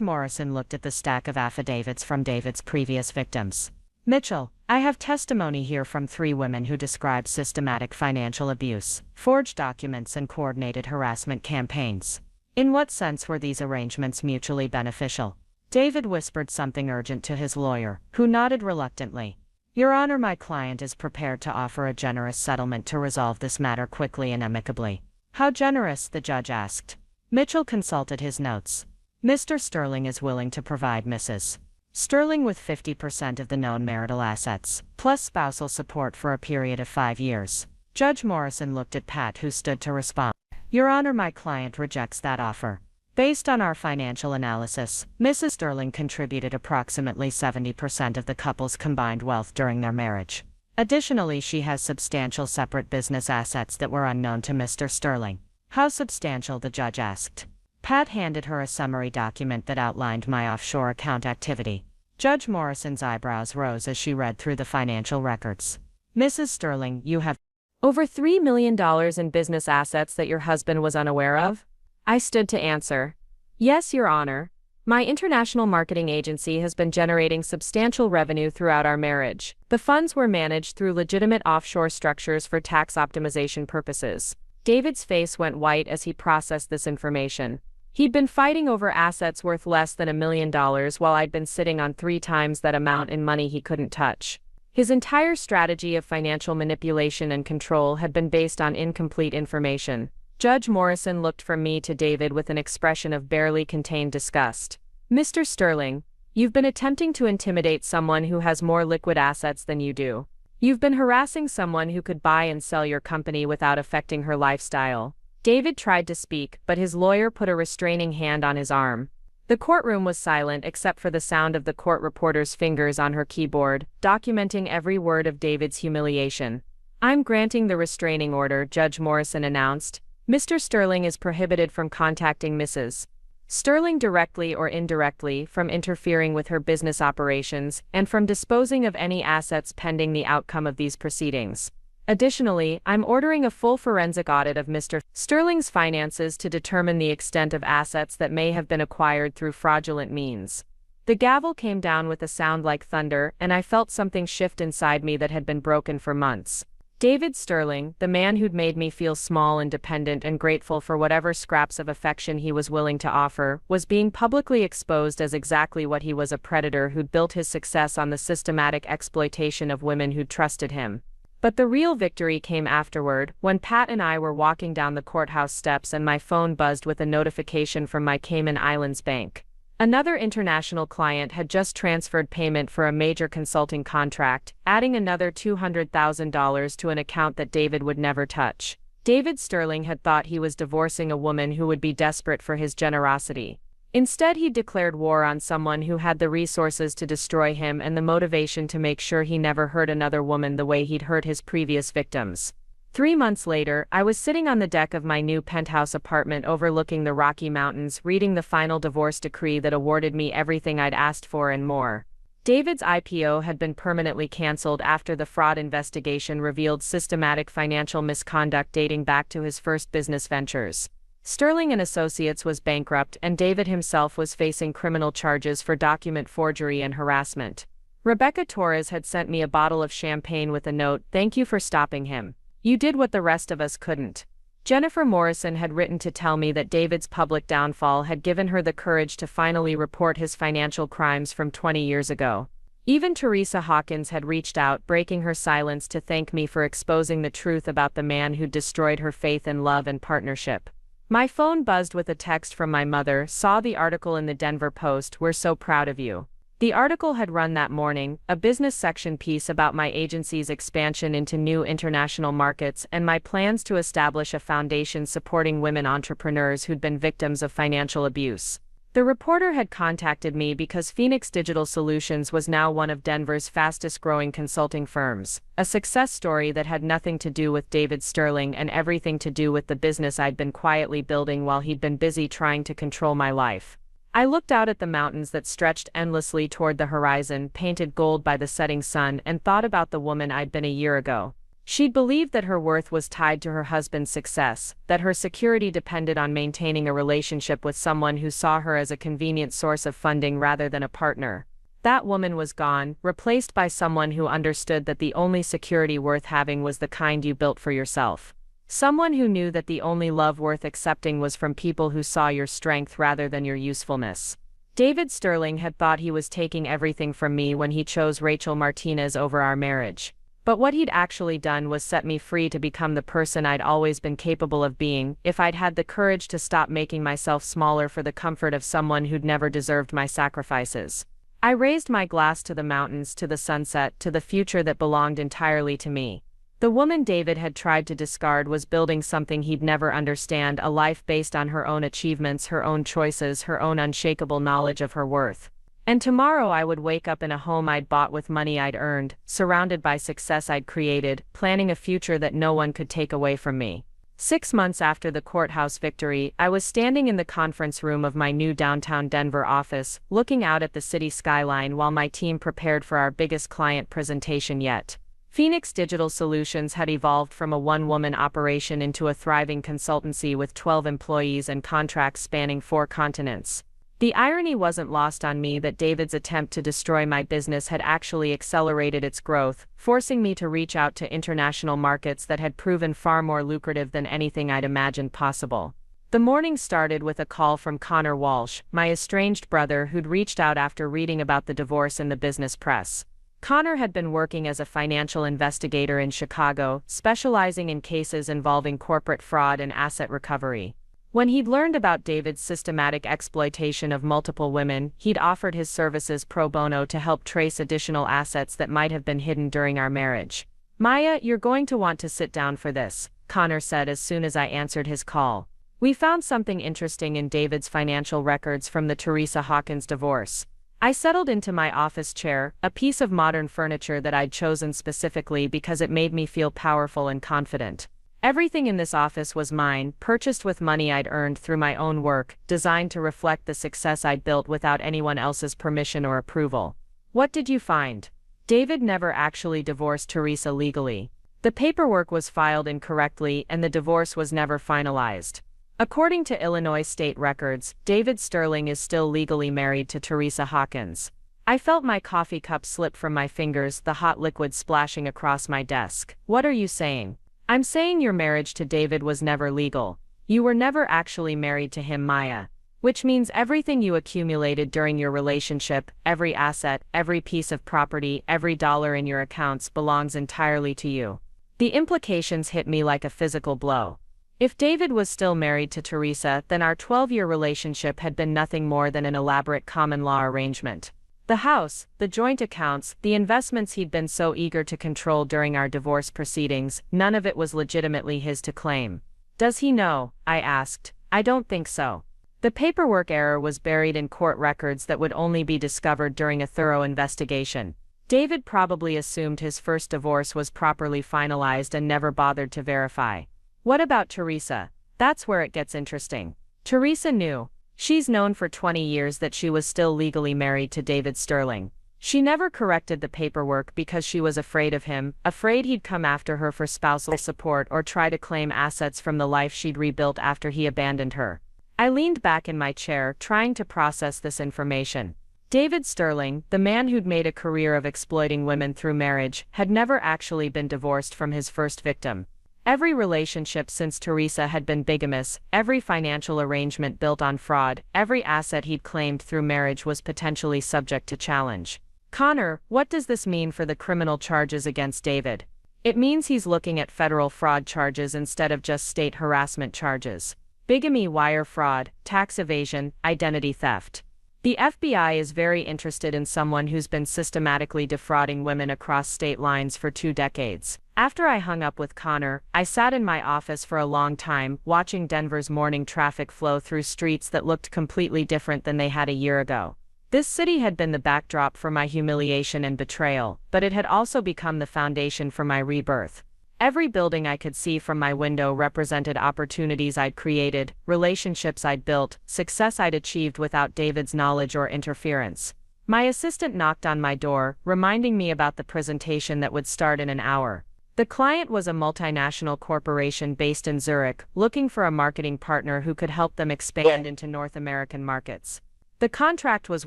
Morrison looked at the stack of affidavits from David's previous victims. "Mitchell, I have testimony here from 3 women who describe systematic financial abuse, forged documents and coordinated harassment campaigns. In what sense were these arrangements mutually beneficial?" David whispered something urgent to his lawyer, who nodded reluctantly. "Your Honor, my client is prepared to offer a generous settlement to resolve this matter quickly and amicably." "How generous?" the judge asked. Mitchell consulted his notes. "Mr. Sterling is willing to provide Mrs. Sterling with 50% of the known marital assets, plus spousal support for a period of 5 years. Judge Morrison looked at Pat, who stood to respond. "Your Honor, my client rejects that offer. Based on our financial analysis, Mrs. Sterling contributed approximately 70% of the couple's combined wealth during their marriage. Additionally, she has substantial separate business assets that were unknown to Mr. Sterling." "How substantial?" the judge asked. Pat handed her a summary document that outlined my offshore account activity. Judge Morrison's eyebrows rose as she read through the financial records. "Mrs. Sterling, you have over $3 million in business assets that your husband was unaware of?" I stood to answer. "Yes, Your Honor. My international marketing agency has been generating substantial revenue throughout our marriage. The funds were managed through legitimate offshore structures for tax optimization purposes." David's face went white as he processed this information. He'd been fighting over assets worth less than $1 million while I'd been sitting on 3 times that amount in money he couldn't touch. His entire strategy of financial manipulation and control had been based on incomplete information. Judge Morrison looked from me to David with an expression of barely contained disgust. "Mr. Sterling, you've been attempting to intimidate someone who has more liquid assets than you do. You've been harassing someone who could buy and sell your company without affecting her lifestyle." David tried to speak, but his lawyer put a restraining hand on his arm. The courtroom was silent except for the sound of the court reporter's fingers on her keyboard, documenting every word of David's humiliation. "I'm granting the restraining order," Judge Morrison announced. "Mr. Sterling is prohibited from contacting Mrs. Sterling directly or indirectly, from interfering with her business operations, and from disposing of any assets pending the outcome of these proceedings. Additionally, I'm ordering a full forensic audit of Mr. Sterling's finances to determine the extent of assets that may have been acquired through fraudulent means." The gavel came down with a sound like thunder, and I felt something shift inside me that had been broken for months. David Sterling, the man who'd made me feel small and dependent and grateful for whatever scraps of affection he was willing to offer, was being publicly exposed as exactly what he was: a predator who'd built his success on the systematic exploitation of women who'd trusted him. But the real victory came afterward, when Pat and I were walking down the courthouse steps and my phone buzzed with a notification from my Cayman Islands bank. Another international client had just transferred payment for a major consulting contract, adding another $200,000 to an account that David would never touch. David Sterling had thought he was divorcing a woman who would be desperate for his generosity. Instead, he declared war on someone who had the resources to destroy him and the motivation to make sure he never hurt another woman the way he'd hurt his previous victims. 3 months later, I was sitting on the deck of my new penthouse apartment overlooking the Rocky Mountains, reading the final divorce decree that awarded me everything I'd asked for and more. David's IPO had been permanently canceled after the fraud investigation revealed systematic financial misconduct dating back to his first business ventures. Sterling and Associates was bankrupt and David himself was facing criminal charges for document forgery and harassment. Rebecca Torres had sent me a bottle of champagne with a note, "Thank you for stopping him. You did what the rest of us couldn't." Jennifer Morrison had written to tell me that David's public downfall had given her the courage to finally report his financial crimes from 20 years ago. Even Teresa Hawkins had reached out, breaking her silence to thank me for exposing the truth about the man who destroyed her faith in love and partnership. My phone buzzed with a text from my mother. "Saw the article in the Denver Post, we're so proud of you." The article had run that morning, a business section piece about my agency's expansion into new international markets and my plans to establish a foundation supporting women entrepreneurs who'd been victims of financial abuse. The reporter had contacted me because Phoenix Digital Solutions was now one of Denver's fastest-growing consulting firms, a success story that had nothing to do with David Sterling and everything to do with the business I'd been quietly building while he'd been busy trying to control my life. I looked out at the mountains that stretched endlessly toward the horizon, painted gold by the setting sun, and thought about the woman I'd been a year ago. She'd believed that her worth was tied to her husband's success, that her security depended on maintaining a relationship with someone who saw her as a convenient source of funding rather than a partner. That woman was gone, replaced by someone who understood that the only security worth having was the kind you built for yourself. Someone who knew that the only love worth accepting was from people who saw your strength rather than your usefulness. David Sterling had thought he was taking everything from me when he chose Rachel Martinez over our marriage. But what he'd actually done was set me free to become the person I'd always been capable of being, if I'd had the courage to stop making myself smaller for the comfort of someone who'd never deserved my sacrifices. I raised my glass to the mountains, to the sunset, to the future that belonged entirely to me. The woman David had tried to discard was building something he'd never understand, a life based on her own achievements, her own choices, her own unshakable knowledge of her worth. And tomorrow I would wake up in a home I'd bought with money I'd earned, surrounded by success I'd created, planning a future that no one could take away from me. 6 months after the courthouse victory, I was standing in the conference room of my new downtown Denver office, looking out at the city skyline while my team prepared for our biggest client presentation yet. Phoenix Digital Solutions had evolved from a one-woman operation into a thriving consultancy with 12 employees and contracts spanning 4 continents. The irony wasn't lost on me that David's attempt to destroy my business had actually accelerated its growth, forcing me to reach out to international markets that had proven far more lucrative than anything I'd imagined possible. The morning started with a call from Connor Walsh, my estranged brother who'd reached out after reading about the divorce in the business press. Connor had been working as a financial investigator in Chicago, specializing in cases involving corporate fraud and asset recovery. When he'd learned about David's systematic exploitation of multiple women, he'd offered his services pro bono to help trace additional assets that might have been hidden during our marriage. "Maya, you're going to want to sit down for this," Connor said as soon as I answered his call. "We found something interesting in David's financial records from the Teresa Hawkins divorce." I settled into my office chair, a piece of modern furniture that I'd chosen specifically because it made me feel powerful and confident. Everything in this office was mine, purchased with money I'd earned through my own work, designed to reflect the success I'd built without anyone else's permission or approval. "What did you find?" David never actually divorced Teresa legally. The paperwork was filed incorrectly and the divorce was never finalized. According to Illinois state records, David Sterling is still legally married to Teresa Hawkins. I felt my coffee cup slip from my fingers, the hot liquid splashing across my desk. "What are you saying?" "I'm saying your marriage to David was never legal. You were never actually married to him, Maya. Which means everything you accumulated during your relationship, every asset, every piece of property, every dollar in your accounts belongs entirely to you." The implications hit me like a physical blow. If David was still married to Teresa, then our 12-year relationship had been nothing more than an elaborate common law arrangement. The house, the joint accounts, the investments he'd been so eager to control during our divorce proceedings, none of it was legitimately his to claim. "Does he know?" I asked. "I don't think so." The paperwork error was buried in court records that would only be discovered during a thorough investigation. David probably assumed his first divorce was properly finalized and never bothered to verify. What about Teresa? That's where it gets interesting. Teresa knew. She's known for 20 years that she was still legally married to David Sterling. She never corrected the paperwork because she was afraid of him, afraid he'd come after her for spousal support or try to claim assets from the life she'd rebuilt after he abandoned her. I leaned back in my chair, trying to process this information. David Sterling, the man who'd made a career of exploiting women through marriage, had never actually been divorced from his first victim. Every relationship since Teresa had been bigamous, every financial arrangement built on fraud, every asset he'd claimed through marriage was potentially subject to challenge. Connor, what does this mean for the criminal charges against David? It means he's looking at federal fraud charges instead of just state harassment charges. Bigamy, wire fraud, tax evasion, identity theft. The FBI is very interested in someone who's been systematically defrauding women across state lines for 2 decades. After I hung up with Connor, I sat in my office for a long time, watching Denver's morning traffic flow through streets that looked completely different than they had a year ago. This city had been the backdrop for my humiliation and betrayal, but it had also become the foundation for my rebirth. Every building I could see from my window represented opportunities I'd created, relationships I'd built, success I'd achieved without David's knowledge or interference. My assistant knocked on my door, reminding me about the presentation that would start in an hour. The client was a multinational corporation based in Zurich, looking for a marketing partner who could help them expand into North American markets. The contract was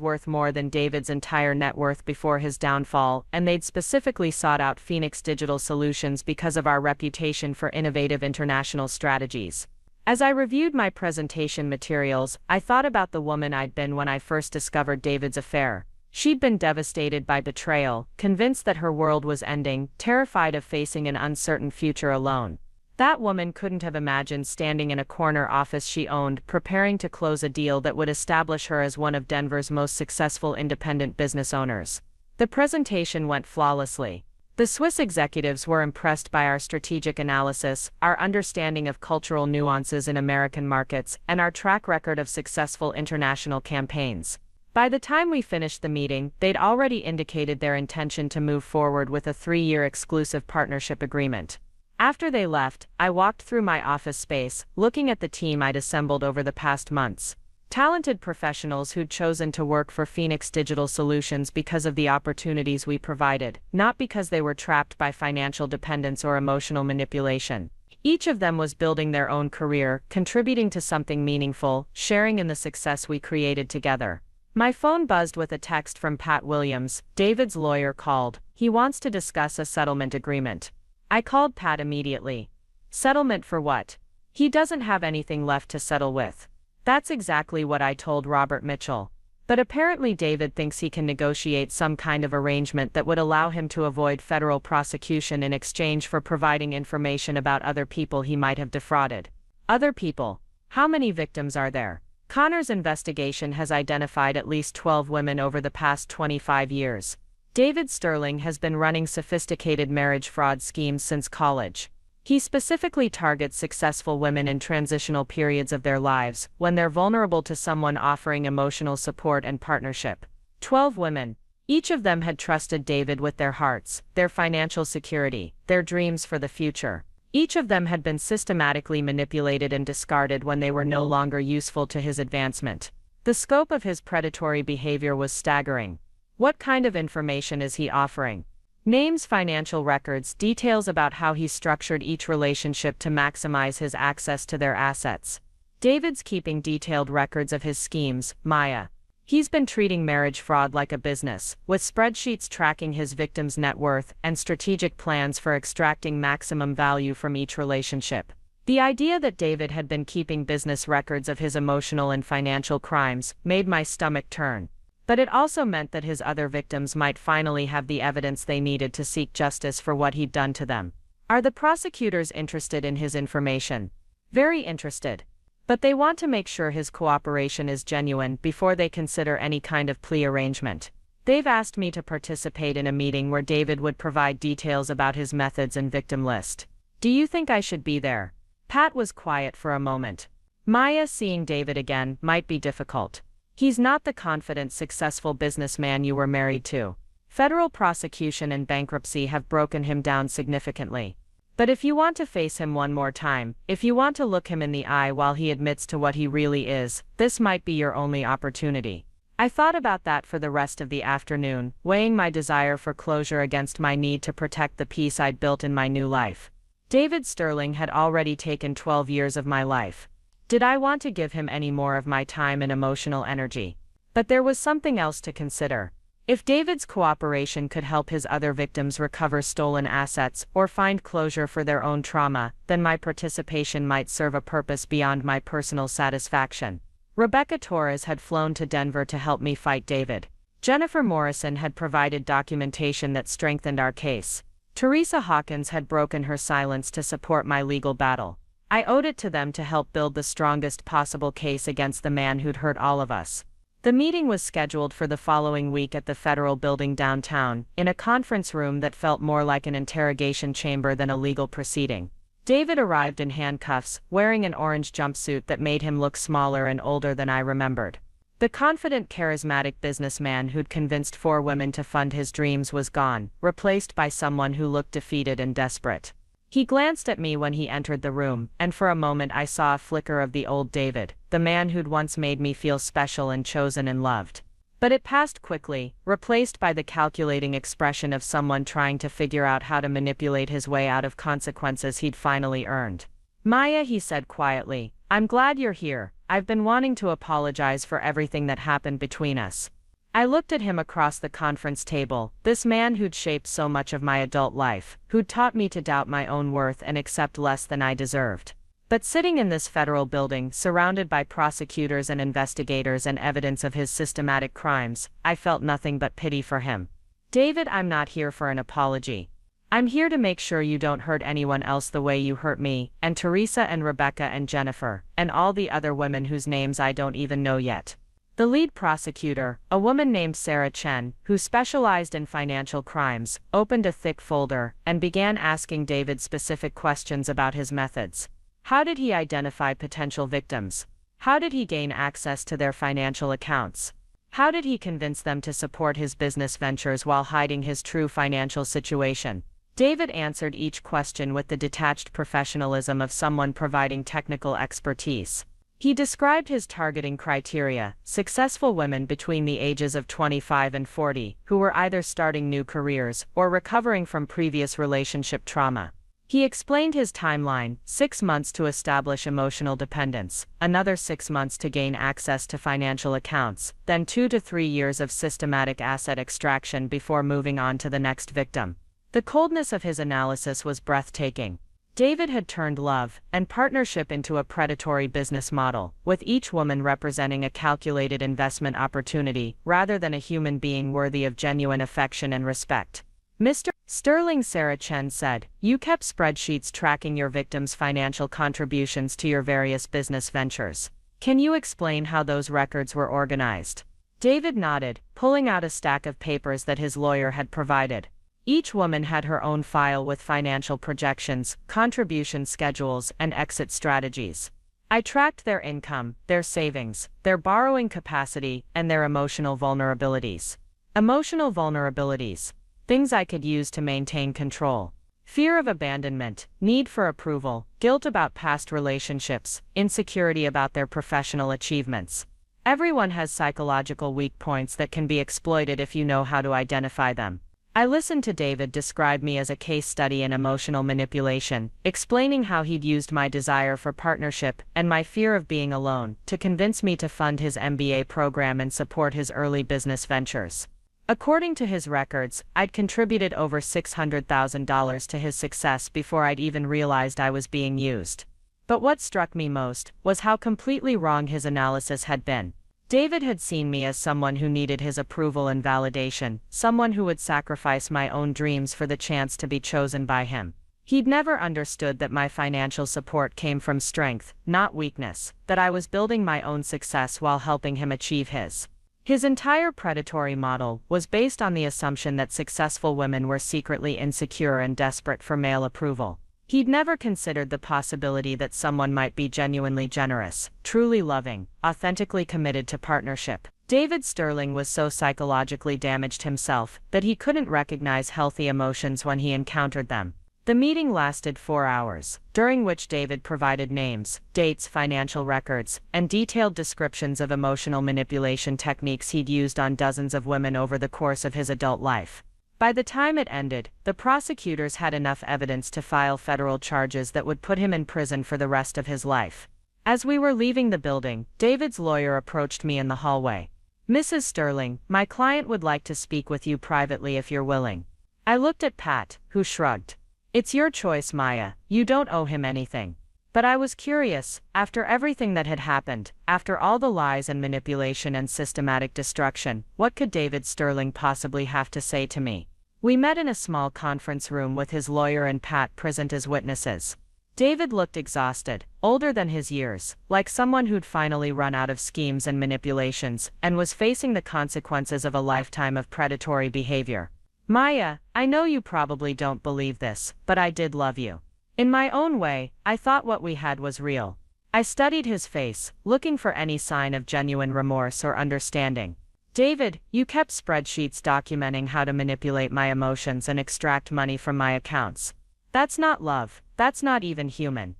worth more than David's entire net worth before his downfall, and they'd specifically sought out Phoenix Digital Solutions because of our reputation for innovative international strategies. As I reviewed my presentation materials, I thought about the woman I'd been when I first discovered David's affair. She'd been devastated by betrayal, convinced that her world was ending, terrified of facing an uncertain future alone. That woman couldn't have imagined standing in a corner office she owned, preparing to close a deal that would establish her as one of Denver's most successful independent business owners. The presentation went flawlessly. The Swiss executives were impressed by our strategic analysis, our understanding of cultural nuances in American markets, and our track record of successful international campaigns. By the time we finished the meeting, they'd already indicated their intention to move forward with a 3-year exclusive partnership agreement. After they left, I walked through my office space, looking at the team I'd assembled over the past months. Talented professionals who'd chosen to work for Phoenix Digital Solutions because of the opportunities we provided, not because they were trapped by financial dependence or emotional manipulation. Each of them was building their own career, contributing to something meaningful, sharing in the success we created together. My phone buzzed with a text from Pat Williams. David's lawyer called. He wants to discuss a settlement agreement. I called Pat immediately. Settlement for what? He doesn't have anything left to settle with. That's exactly what I told Robert Mitchell. But apparently David thinks he can negotiate some kind of arrangement that would allow him to avoid federal prosecution in exchange for providing information about other people he might have defrauded. Other people? How many victims are there? Connor's investigation has identified at least 12 women over the past 25 years. David Sterling has been running sophisticated marriage fraud schemes since college. He specifically targets successful women in transitional periods of their lives, when they're vulnerable to someone offering emotional support and partnership. 12 women. Each of them had trusted David with their hearts, their financial security, their dreams for the future. Each of them had been systematically manipulated and discarded when they were no longer useful to his advancement. The scope of his predatory behavior was staggering. What kind of information is he offering? Names, financial records, details about how he structured each relationship to maximize his access to their assets. David's keeping detailed records of his schemes, Maya. He's been treating marriage fraud like a business, with spreadsheets tracking his victims' net worth and strategic plans for extracting maximum value from each relationship. The idea that David had been keeping business records of his emotional and financial crimes made my stomach turn. But it also meant that his other victims might finally have the evidence they needed to seek justice for what he'd done to them. Are the prosecutors interested in his information? Very interested. But they want to make sure his cooperation is genuine before they consider any kind of plea arrangement. They've asked me to participate in a meeting where David would provide details about his methods and victim list. Do you think I should be there? Pat was quiet for a moment. Maya, seeing David again might be difficult. He's not the confident, successful businessman you were married to. Federal prosecution and bankruptcy have broken him down significantly. But if you want to face him one more time, if you want to look him in the eye while he admits to what he really is, this might be your only opportunity. I thought about that for the rest of the afternoon, weighing my desire for closure against my need to protect the peace I'd built in my new life. David Sterling had already taken 12 years of my life. Did I want to give him any more of my time and emotional energy? But there was something else to consider. If David's cooperation could help his other victims recover stolen assets or find closure for their own trauma, then my participation might serve a purpose beyond my personal satisfaction. Rebecca Torres had flown to Denver to help me fight David. Jennifer Morrison had provided documentation that strengthened our case. Teresa Hawkins had broken her silence to support my legal battle. I owed it to them to help build the strongest possible case against the man who'd hurt all of us. The meeting was scheduled for the following week at the Federal Building downtown, in a conference room that felt more like an interrogation chamber than a legal proceeding. David arrived in handcuffs, wearing an orange jumpsuit that made him look smaller and older than I remembered. The confident, charismatic businessman who'd convinced 4 women to fund his dreams was gone, replaced by someone who looked defeated and desperate. He glanced at me when he entered the room, and for a moment I saw a flicker of the old David, the man who'd once made me feel special and chosen and loved. But it passed quickly, replaced by the calculating expression of someone trying to figure out how to manipulate his way out of consequences he'd finally earned. "Maya," he said quietly, "I'm glad you're here. I've been wanting to apologize for everything that happened between us." I looked at him across the conference table, this man who'd shaped so much of my adult life, who'd taught me to doubt my own worth and accept less than I deserved. But sitting in this federal building, surrounded by prosecutors and investigators and evidence of his systematic crimes, I felt nothing but pity for him. "David, I'm not here for an apology. I'm here to make sure you don't hurt anyone else the way you hurt me, and Teresa and Rebecca and Jennifer, and all the other women whose names I don't even know yet." The lead prosecutor, a woman named Sarah Chen, who specialized in financial crimes, opened a thick folder and began asking David specific questions about his methods. How did he identify potential victims? How did he gain access to their financial accounts? How did he convince them to support his business ventures while hiding his true financial situation? David answered each question with the detached professionalism of someone providing technical expertise. He described his targeting criteria: successful women between the ages of 25 and 40, who were either starting new careers or recovering from previous relationship trauma. He explained his timeline: 6 months to establish emotional dependence, another 6 months to gain access to financial accounts, then 2 to 3 years of systematic asset extraction before moving on to the next victim. The coldness of his analysis was breathtaking. David had turned love and partnership into a predatory business model, with each woman representing a calculated investment opportunity rather than a human being worthy of genuine affection and respect. "Mr. Sterling," Sarah Chen said, "you kept spreadsheets tracking your victims' financial contributions to your various business ventures. Can you explain how those records were organized?" David nodded, pulling out a stack of papers that his lawyer had provided. Each woman had her own file with financial projections, contribution schedules, and exit strategies. I tracked their income, their savings, their borrowing capacity, and their emotional vulnerabilities. Emotional vulnerabilities. Things I could use to maintain control. Fear of abandonment, need for approval, guilt about past relationships, insecurity about their professional achievements. Everyone has psychological weak points that can be exploited if you know how to identify them. I listened to David describe me as a case study in emotional manipulation, explaining how he'd used my desire for partnership and my fear of being alone to convince me to fund his MBA program and support his early business ventures. According to his records, I'd contributed over $600,000 to his success before I'd even realized I was being used. But what struck me most was how completely wrong his analysis had been. David had seen me as someone who needed his approval and validation, someone who would sacrifice my own dreams for the chance to be chosen by him. He'd never understood that my financial support came from strength, not weakness, that I was building my own success while helping him achieve his. His entire predatory model was based on the assumption that successful women were secretly insecure and desperate for male approval. He'd never considered the possibility that someone might be genuinely generous, truly loving, authentically committed to partnership. David Sterling was so psychologically damaged himself that he couldn't recognize healthy emotions when he encountered them. The meeting lasted 4 hours, during which David provided names, dates, financial records, and detailed descriptions of emotional manipulation techniques he'd used on dozens of women over the course of his adult life. By the time it ended, the prosecutors had enough evidence to file federal charges that would put him in prison for the rest of his life. As we were leaving the building, David's lawyer approached me in the hallway. "Mrs. Sterling, my client would like to speak with you privately if you're willing." I looked at Pat, who shrugged. "It's your choice, Maya, you don't owe him anything." But I was curious, after everything that had happened, after all the lies and manipulation and systematic destruction, what could David Sterling possibly have to say to me? We met in a small conference room with his lawyer and Pat present as witnesses. David looked exhausted, older than his years, like someone who'd finally run out of schemes and manipulations, and was facing the consequences of a lifetime of predatory behavior. "Maya, I know you probably don't believe this, but I did love you. In my own way, I thought what we had was real." I studied his face, looking for any sign of genuine remorse or understanding. "David, you kept spreadsheets documenting how to manipulate my emotions and extract money from my accounts. That's not love, that's not even human.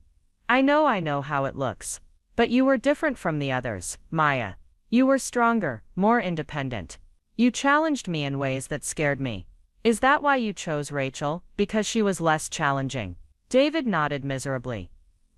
I know how it looks. But you were different from the others, Maya. You were stronger, more independent. You challenged me in ways that scared me. Is that why you chose Rachel, because she was less challenging?" David nodded miserably.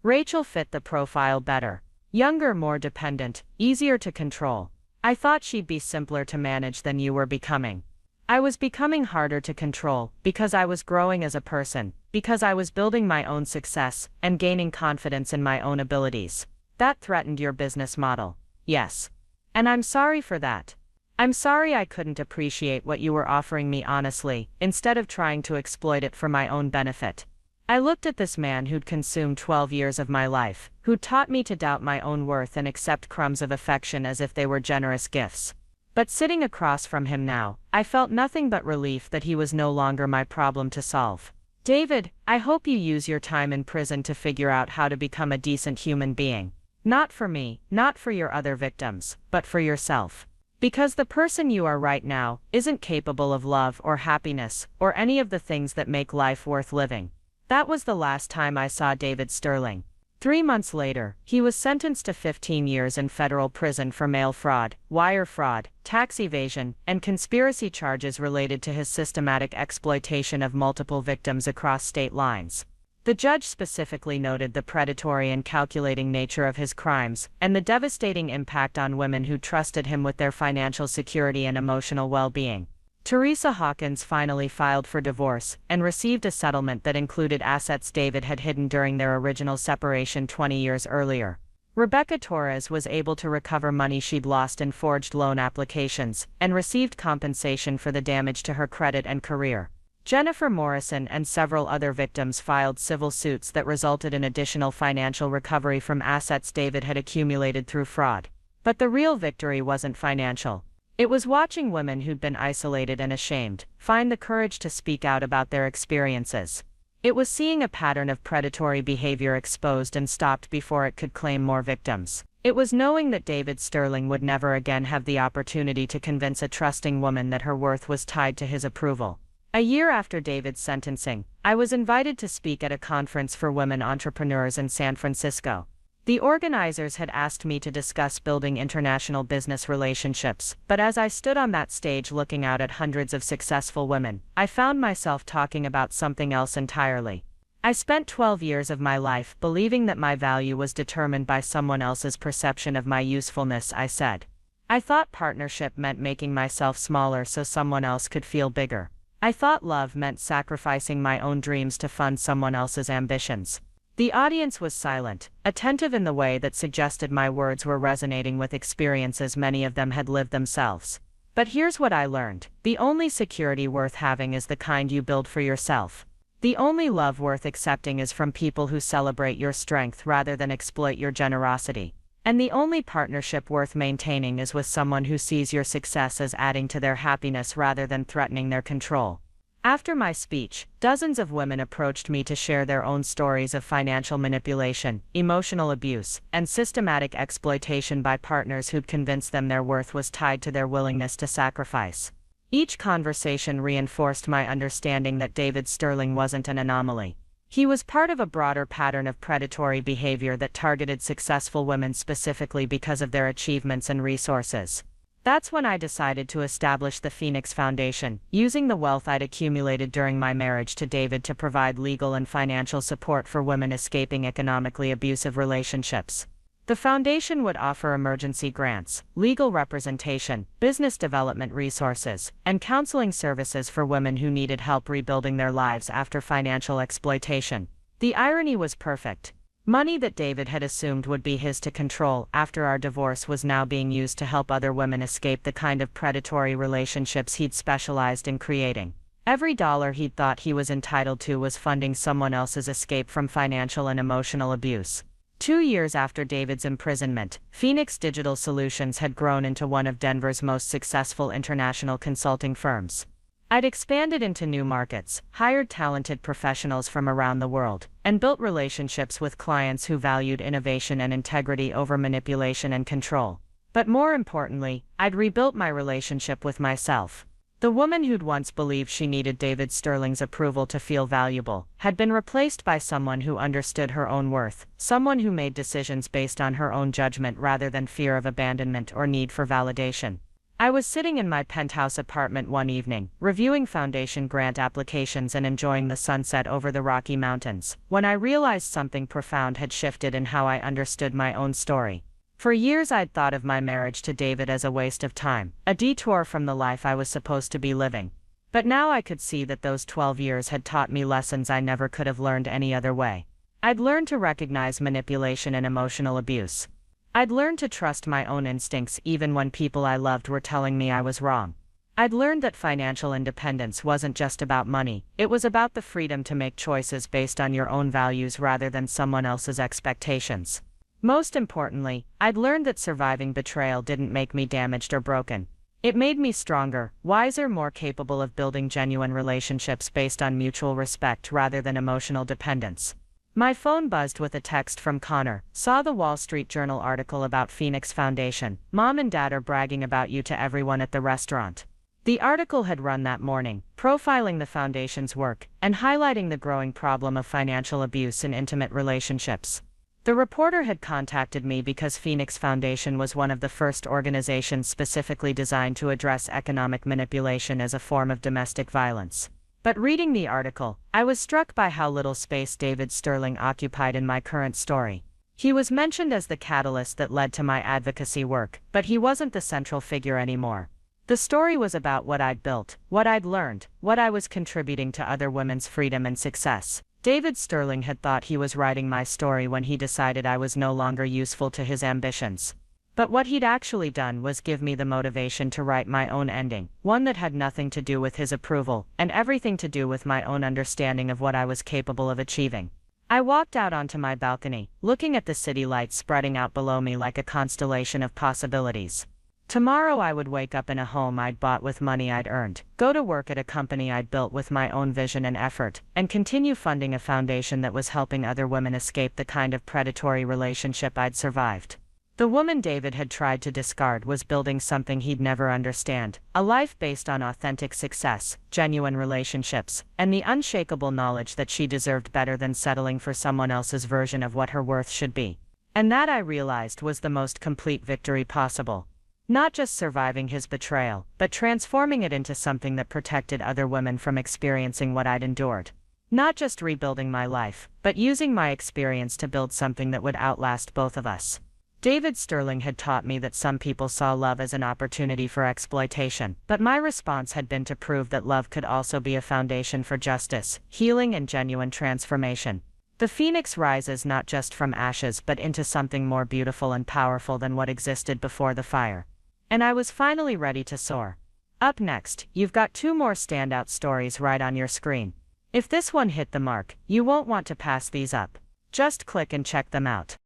"Rachel fit the profile better. Younger, more dependent, easier to control. I thought she'd be simpler to manage than you were becoming. I was becoming harder to control, because I was growing as a person, because I was building my own success, and gaining confidence in my own abilities. That threatened your business model. Yes. And I'm sorry for that. I'm sorry I couldn't appreciate what you were offering me honestly, instead of trying to exploit it for my own benefit." I looked at this man who'd consumed 12 years of my life, who'd taught me to doubt my own worth and accept crumbs of affection as if they were generous gifts. But sitting across from him now, I felt nothing but relief that he was no longer my problem to solve. "David, I hope you use your time in prison to figure out how to become a decent human being. Not for me, not for your other victims, but for yourself. Because the person you are right now isn't capable of love or happiness, or any of the things that make life worth living." That was the last time I saw David Sterling. 3 months later, he was sentenced to 15 years in federal prison for mail fraud, wire fraud, tax evasion, and conspiracy charges related to his systematic exploitation of multiple victims across state lines. The judge specifically noted the predatory and calculating nature of his crimes, and the devastating impact on women who trusted him with their financial security and emotional well-being. Teresa Hawkins finally filed for divorce, and received a settlement that included assets David had hidden during their original separation 20 years earlier. Rebecca Torres was able to recover money she'd lost in forged loan applications, and received compensation for the damage to her credit and career. Jennifer Morrison and several other victims filed civil suits that resulted in additional financial recovery from assets David had accumulated through fraud. But the real victory wasn't financial. It was watching women who'd been isolated and ashamed find the courage to speak out about their experiences. It was seeing a pattern of predatory behavior exposed and stopped before it could claim more victims. It was knowing that David Sterling would never again have the opportunity to convince a trusting woman that her worth was tied to his approval. A year after David's sentencing, I was invited to speak at a conference for women entrepreneurs in San Francisco. The organizers had asked me to discuss building international business relationships, but as I stood on that stage looking out at hundreds of successful women, I found myself talking about something else entirely. I spent 12 years of my life believing that my value was determined by someone else's perception of my usefulness, I said. I thought partnership meant making myself smaller so someone else could feel bigger. I thought love meant sacrificing my own dreams to fund someone else's ambitions. The audience was silent, attentive in the way that suggested my words were resonating with experiences many of them had lived themselves. But here's what I learned: the only security worth having is the kind you build for yourself. The only love worth accepting is from people who celebrate your strength rather than exploit your generosity. And the only partnership worth maintaining is with someone who sees your success as adding to their happiness rather than threatening their control. After my speech, dozens of women approached me to share their own stories of financial manipulation, emotional abuse, and systematic exploitation by partners who'd convinced them their worth was tied to their willingness to sacrifice. Each conversation reinforced my understanding that David Sterling wasn't an anomaly. He was part of a broader pattern of predatory behavior that targeted successful women specifically because of their achievements and resources. That's when I decided to establish the Phoenix Foundation, using the wealth I'd accumulated during my marriage to David to provide legal and financial support for women escaping economically abusive relationships. The foundation would offer emergency grants, legal representation, business development resources, and counseling services for women who needed help rebuilding their lives after financial exploitation. The irony was perfect. Money that David had assumed would be his to control after our divorce was now being used to help other women escape the kind of predatory relationships he'd specialized in creating. Every dollar he'd thought he was entitled to was funding someone else's escape from financial and emotional abuse. 2 years after David's imprisonment, Phoenix Digital Solutions had grown into one of Denver's most successful international consulting firms. I'd expanded into new markets, hired talented professionals from around the world, and built relationships with clients who valued innovation and integrity over manipulation and control. But more importantly, I'd rebuilt my relationship with myself. The woman who'd once believed she needed David Sterling's approval to feel valuable had been replaced by someone who understood her own worth, someone who made decisions based on her own judgment rather than fear of abandonment or need for validation. I was sitting in my penthouse apartment one evening, reviewing foundation grant applications and enjoying the sunset over the Rocky Mountains, when I realized something profound had shifted in how I understood my own story. For years I'd thought of my marriage to David as a waste of time, a detour from the life I was supposed to be living. But now I could see that those 12 years had taught me lessons I never could have learned any other way. I'd learned to recognize manipulation and emotional abuse. I'd learned to trust my own instincts even when people I loved were telling me I was wrong. I'd learned that financial independence wasn't just about money, it was about the freedom to make choices based on your own values rather than someone else's expectations. Most importantly, I'd learned that surviving betrayal didn't make me damaged or broken. It made me stronger, wiser, more capable of building genuine relationships based on mutual respect rather than emotional dependence. My phone buzzed with a text from Connor. Saw the Wall Street Journal article about Phoenix Foundation. Mom and Dad are bragging about you to everyone at the restaurant. The article had run that morning, profiling the foundation's work and highlighting the growing problem of financial abuse in intimate relationships. The reporter had contacted me because Phoenix Foundation was one of the first organizations specifically designed to address economic manipulation as a form of domestic violence. But reading the article, I was struck by how little space David Sterling occupied in my current story. He was mentioned as the catalyst that led to my advocacy work, but he wasn't the central figure anymore. The story was about what I'd built, what I'd learned, what I was contributing to other women's freedom and success. David Sterling had thought he was writing my story when he decided I was no longer useful to his ambitions. But what he'd actually done was give me the motivation to write my own ending, one that had nothing to do with his approval, and everything to do with my own understanding of what I was capable of achieving. I walked out onto my balcony, looking at the city lights spreading out below me like a constellation of possibilities. Tomorrow I would wake up in a home I'd bought with money I'd earned, go to work at a company I'd built with my own vision and effort, and continue funding a foundation that was helping other women escape the kind of predatory relationship I'd survived. The woman David had tried to discard was building something he'd never understand, a life based on authentic success, genuine relationships, and the unshakable knowledge that she deserved better than settling for someone else's version of what her worth should be. And that, I realized, was the most complete victory possible. Not just surviving his betrayal, but transforming it into something that protected other women from experiencing what I'd endured. Not just rebuilding my life, but using my experience to build something that would outlast both of us. David Sterling had taught me that some people saw love as an opportunity for exploitation, but my response had been to prove that love could also be a foundation for justice, healing, and genuine transformation. The phoenix rises not just from ashes but into something more beautiful and powerful than what existed before the fire. And I was finally ready to soar. Up next, you've got 2 more standout stories right on your screen. If this one hit the mark, you won't want to pass these up. Just click and check them out.